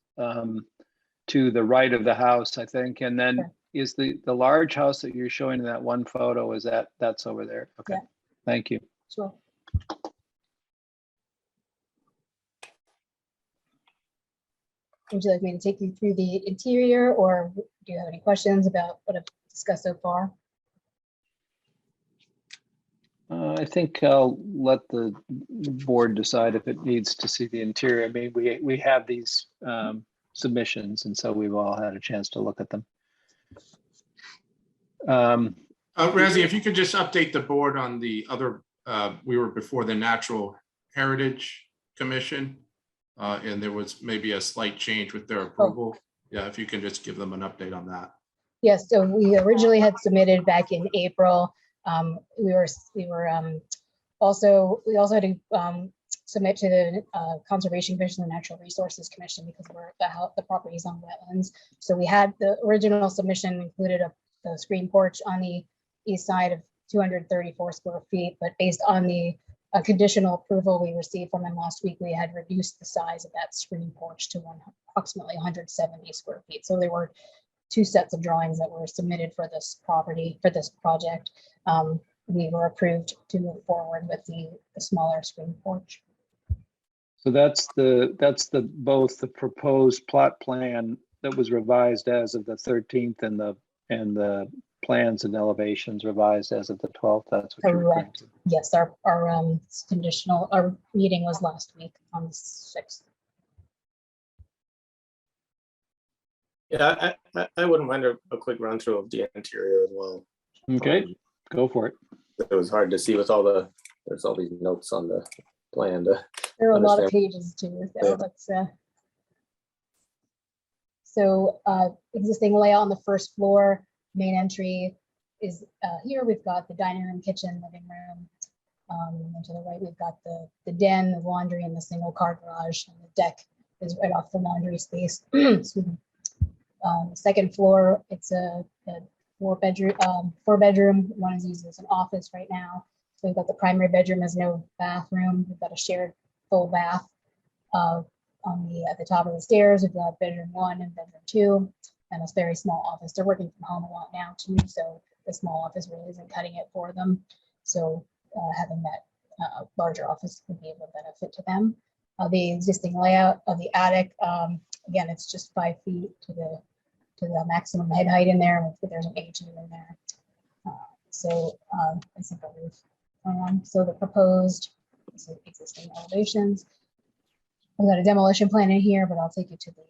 to the right of the house, I think. And then Sure. is the large house that you're showing in that one photo, is that's over there? Okay, Yeah. Thank you. Sure. Would you like me to take you through the interior, or do you have any questions about what I've discussed so far? I think I'll let the board decide if it needs to see the interior. I mean, we have these submissions, and so we've all had a chance to look at them. Razzie, if you could just update the board on the other, we were before the Natural Heritage Commission, and there was maybe a slight change with their approval. Yeah, if you can just give them an update on that. Yes, so we originally had submitted back in April. We also had to submit to the Conservation Commission, the Natural Resources Commission, because the property is on wetlands. So we had the original submission included the screen porch on the east side of 234 square feet, but based on the conditional approval we received from them last week, we had reduced the size of that screen porch to approximately 170 square feet. So there were two sets of drawings that were submitted for this property, for this project. We were approved to move forward with the smaller screen porch. So that's both the proposed plot plan that was revised as of the 13th and the plans and elevations revised as of the 12th. That's what you're referring to. Yes, our meeting was last week on the 6th. Yeah, I wouldn't mind a quick run through of the interior as well. Okay, go for it. It was hard to see with there's all these notes on the plan. There are a lot of Understand. pages too. Yeah. So existing layout on the first floor, main entry is here. We've got the dining room, kitchen, living room. And to the right, we've got the den, the laundry, and the single car garage. And the deck is right off the laundry space. Excuse me. Second floor, it's a four bedroom. One is used as an office right now. So we've got the primary bedroom has no bathroom. We've got a shared full bath. At the top of the stairs, we've got bedroom 1 and bedroom 2, and a very small office. They're working from home a lot now too, so the small office really isn't cutting it for them. So having that larger office would be of a benefit to them. The existing layout of the attic, again, it's just 5 feet to the maximum head height in there. There's an H in there. It's like a roof plan. So the proposed existing elevations. I've got a demolition plan in here, but I'll take you to the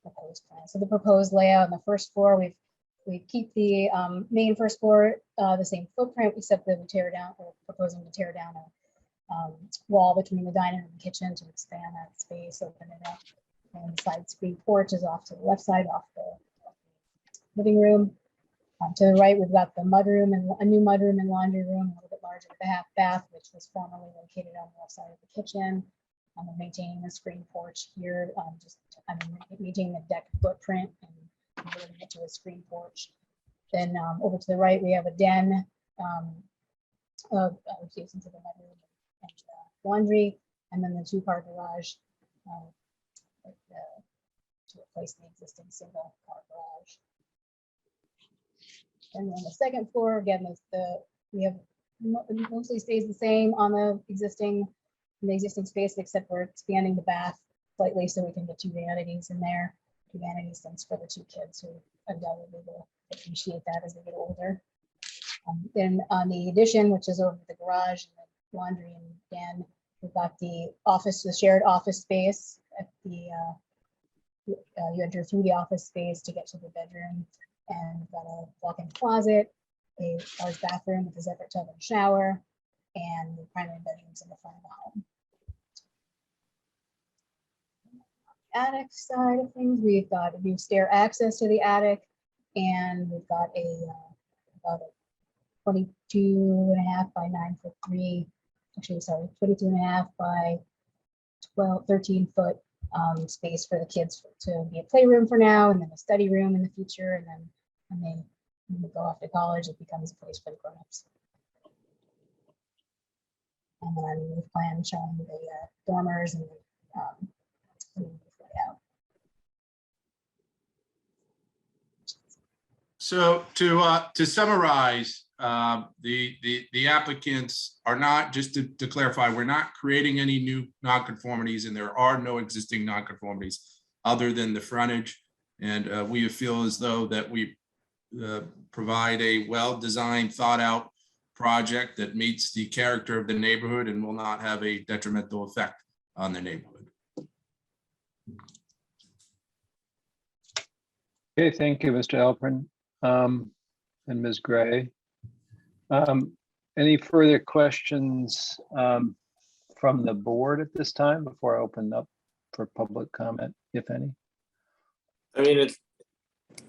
proposed plan. So the proposed layout on the first floor, we keep the main first floor the same footprint, except that we're proposing to tear down a wall between the dining room and kitchen to expand that space, open it up. And the side screen porch is off to the left side, off the living room. To the right, we've got the mudroom and a new mudroom and laundry room, a little bit larger with a half bath, which was formerly located on the left side of the kitchen. I'm maintaining the screen porch here, maintaining the deck footprint and converting it to a screen porch. Then over to the right, we have a den adjacent to the bedroom and laundry, and then the 2-car garage to replace the existing single car garage. And on the second floor, again, we have mostly stays the same on the existing space, except we're expanding the bath slightly so we can get 2 vanities in there. 2 vanity sinks for the 2 kids who undoubtedly will appreciate that as they get older. Then on the addition, which is over the garage and the laundry and den, we've got the shared office space at the You enter through the office space to get to the bedroom, and we've got a walk-in closet, a large bathroom with a separate tub and shower, and the primary bedrooms in the front of the home. Attic side of things, we've got a new stair access to the attic, and we've got about a 22.5 by 9'3", actually, sorry, 22.5 by 13 foot space for the kids to be a playroom for now, and then a study room in the future, and then when they go off to college, it becomes a place for the grown-ups. And then our new plan showing the dormers and the layout. So to summarize, the applicants are not, just to clarify, we're not creating any new nonconformities, and there are no existing nonconformities other than the frontage. And we feel as though that we provide a well-designed, thought-out project that meets the character of the neighborhood and will not have a detrimental effect on the neighborhood. Okay, thank you, Mr. Alpern, and Ms. Gray. Any further questions from the board at this time before I open up for public comment, if any? I mean,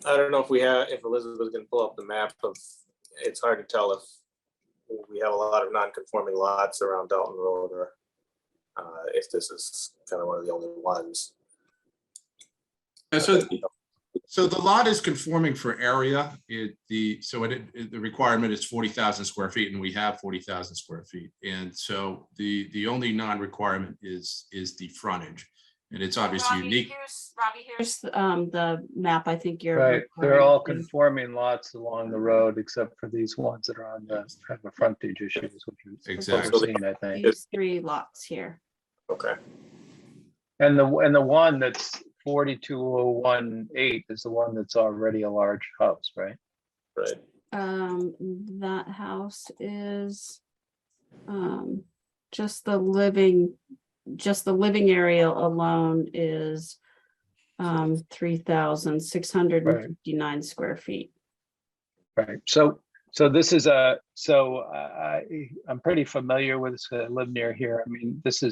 I don't know if Elizabeth can pull up the map of, it's hard to tell if we have a lot of non-conforming lots around Dalton Road, or if this is kind of one of the only ones. So the lot is conforming for area. The requirement is 40,000 square feet, and we have 40,000 square feet. And so the only non-requirement is the frontage, and it's obviously unique. Here's the map. I think you're Right, they're all referring to. conforming lots along the road, except for these ones that are on the have a frontage issues, which is what Exactly. we're seeing, I think. These 3 lots here. Okay. And the one that's 42,018 is the one that's already a large house, right? Right. That house is just the living area alone is 3,659 square feet. Right. So this is I'm pretty familiar with this. I live near here. I mean, this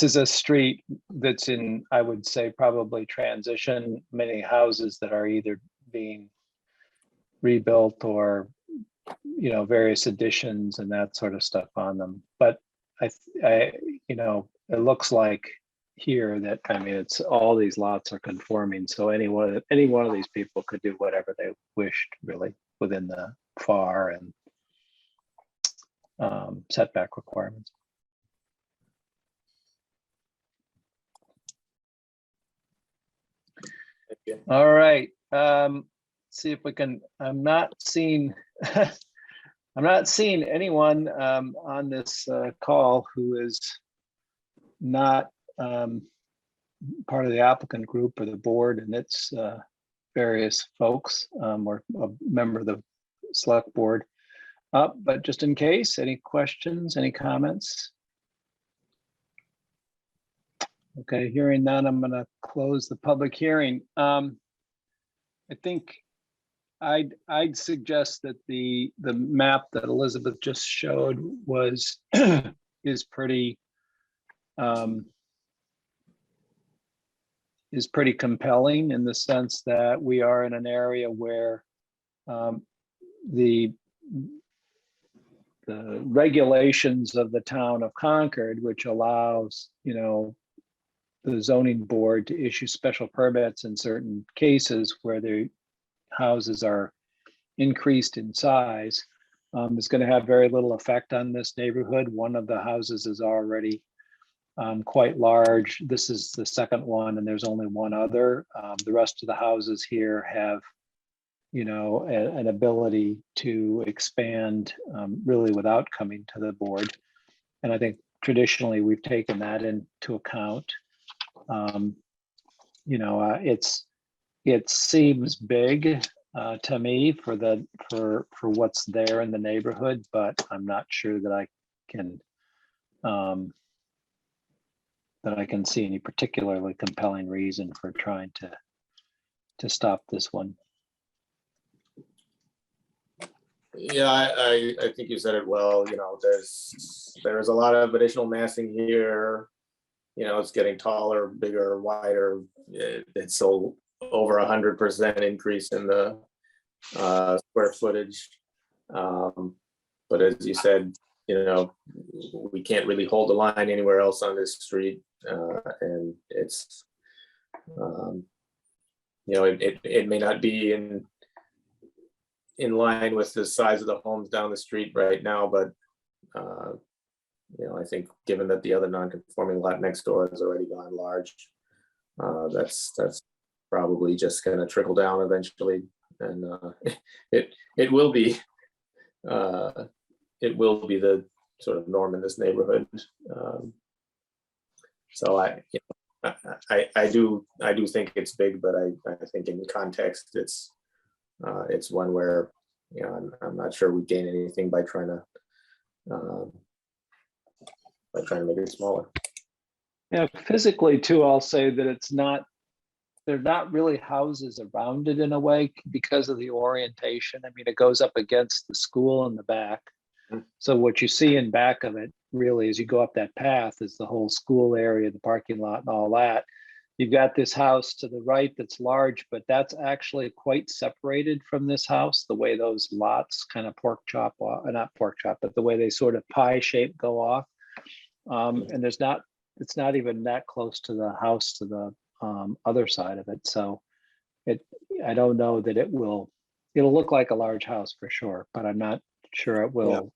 is a street that's in, I would say, probably transition. Many houses that are either being rebuilt or, various additions and that sort of stuff on them. But I it looks like here that, I mean, it's all these lots are conforming. So any one of these people could do whatever they wished, really, within the FAR and setback requirements. All right. See if we can. I'm not seeing anyone on this call who is not part of the applicant group or the board and its various folks, or a member of the select board. But just in case, any questions, any comments? Okay, hearing none, I'm going to close the public hearing. I think I'd suggest that the map that Elizabeth just showed is pretty compelling, in the sense that we are in an area where the regulations of the town of Concord, which allows, the zoning board to issue special permits in certain cases where the houses are increased in size, is going to have very little effect on this neighborhood. One of the houses is already quite large. This is the second one, and there's only one other. The rest of the houses here have, an ability to expand really without coming to the board. And I think traditionally we've taken that into account. It seems big to me for what's there in the neighborhood, but I'm not sure that I can that I can see any particularly compelling reason for trying to stop this one. Yeah, I think you said it well. You know, there's a lot of additional massing here. You know, it's getting taller, bigger, wider. It's so over 100% increase in the square footage. But as you said, you know, we can't really hold the line anywhere else on this street, and it's, you know, it may not be in line with the size of the homes down the street right now, but you know, I think given that the other non-conforming lot next door has already gone large, that's probably just going to trickle down eventually, and it will be the sort of norm in this neighborhood. So I do think it's big, but I think in context it's one where, you know, I'm not sure we gain anything by trying to make it smaller. Yeah, physically too, I'll say that they're not really houses around it in a way because of the orientation. I mean, it goes up against the school in the back. So what you see in back of it really as you go up that path is the whole school area, the parking lot and all that. You've got this house to the right that's large, but that's actually quite separated from this house, the way those lots kind of not pork chop, but the way they sort of pie shape go off. And it's not even that close to the house to the other side of it. So I don't know that it'll look like a large house for sure, but I'm not sure it will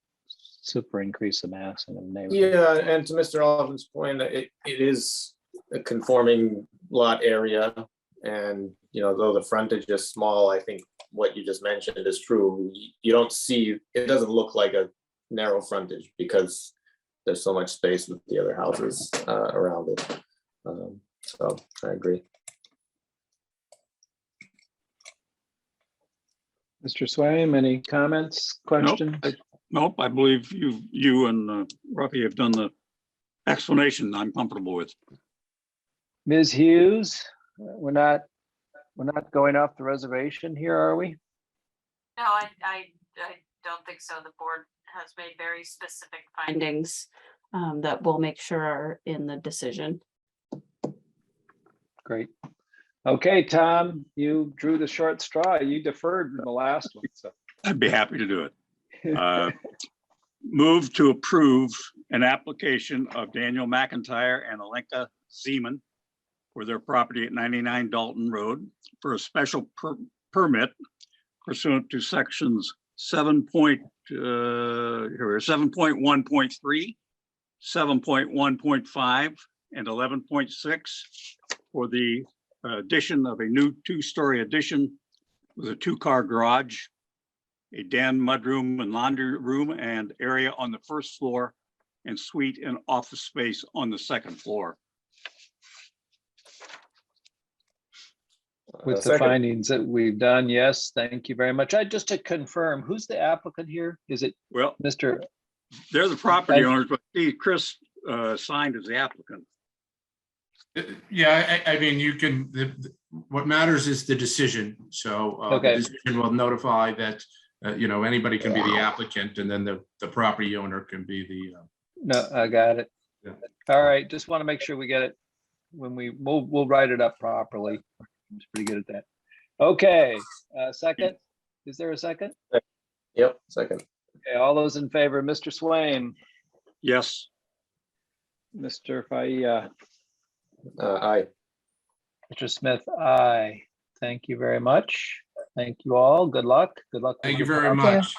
super increase the mass in the neighborhood. Yeah, and to Mr. Oliver's point, it is a conforming lot area, and you know, though the frontage is small, I think what you just mentioned is true. You don't see, it doesn't look like a narrow frontage because there's so much space with the other houses around it. So I agree. Mr. Swaim, any comments, questions? Nope, I believe you and Ruffy have done the explanation I'm comfortable with. Ms. Hughes, we're not going off the reservation here, are we? No, I don't think so. The board has made very specific findings that we'll make sure are in the decision. Great. Okay, Tom, you drew the short straw. You deferred in the last one. So I'd be happy to do it. Move to approve an application of Daniel McIntyre and Alenka Zeman for their property at 99 Dalton Road for a special permit pursuant to sections 7.1.3, 7.1.5, and 11.6 for the addition of a new 2-story addition with a 2-car garage, a den, mudroom, and laundry room, and area on the first floor, and suite and office space on the second floor. with the findings that we've done, yes, thank you very much. Just to confirm, who's the applicant here? Is it Well, Mr.? they're the property owners, but Chris signed as the applicant. Yeah, I mean, you can, what matters is the decision. So Okay. the decision will notify that, you know, anybody can be the applicant, and then the property owner can be the. No, I got it. Yeah. All right, just want to make sure we get it when we'll write it up properly. I'm just pretty good at that. Okay, second, is there a second? Yep, second. Okay, all those in favor, Mr. Swain, Yes. Mr. Faya, Aye. Mr. Smith, aye. Thank you very much. Thank you all. Good luck. Good luck. Thank you very much.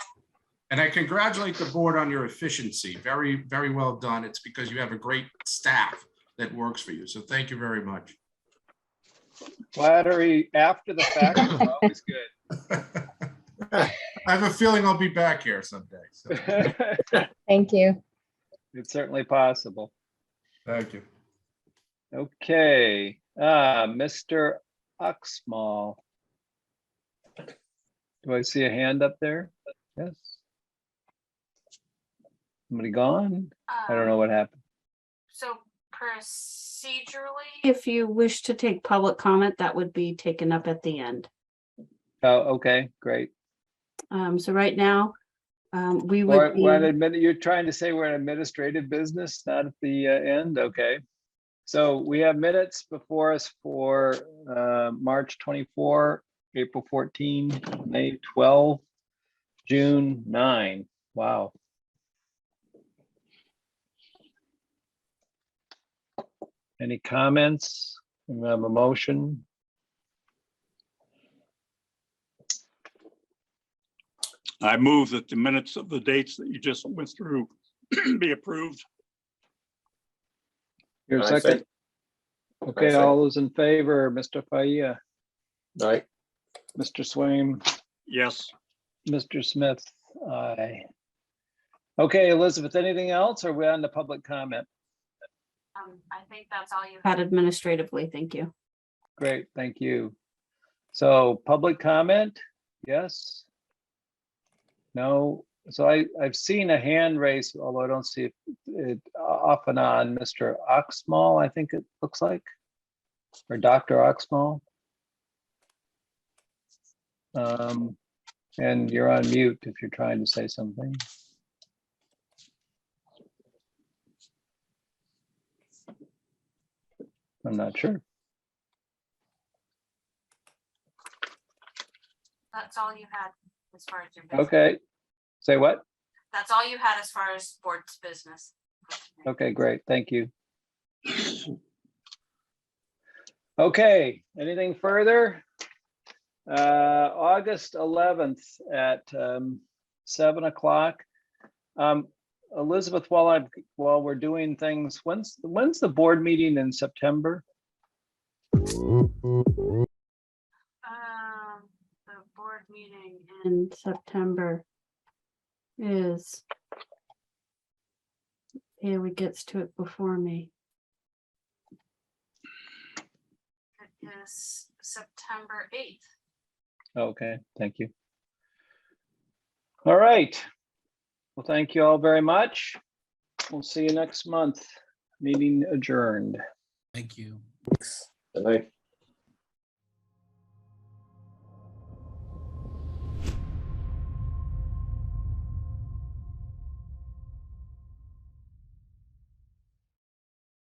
And I congratulate the board on your efficiency. Very, very well done. It's because you have a great staff that works for you. So thank you very much. Flattery after the fact is always good. I have a feeling I'll be back here someday. So. Thank you. It's certainly possible. Thank you. Okay, Mr. Uxmal. Do I see a hand up there? Yes. Somebody gone? I don't know what happened. So Procedurally, if you wish to take public comment, that would be taken up at the end. Oh, okay, great. So right now, we Or would be, you're trying to say we're in administrative business, not at the end, okay. So we have minutes before us for March 24, April 14, May 12, June 9. Wow. Any comments? We have a motion. I move that the minutes of the dates that you just went through be approved. Your I second. second. Okay, second. all those in favor, Mr. Faya, Aye. Mr. Swaim, Yes. Mr. Smith, aye. Okay, Elizabeth, anything else? Or are we on the public comment? I think that's all you had administratively. Thank you. Great, thank you. So public comment, yes? No, so I've seen a hand raised, although I don't see it off and on. Mr. Oxmall, I think it looks like, or Dr. Oxmall. And you're on mute if you're trying to say something. I'm not sure. That's all you had as far as your business. Okay, say what? That's all you had as far as sports business. Okay, great, thank you. Okay, anything further? August 11th at 7 o'clock. Elizabeth, while we're doing things, when's the board meeting in September? The board meeting in September is, Haley gets to it before me. It is September 8th. Okay, thank you. All right. Well, thank you all very much. We'll see you next month. Meeting adjourned. Thank you. Good night.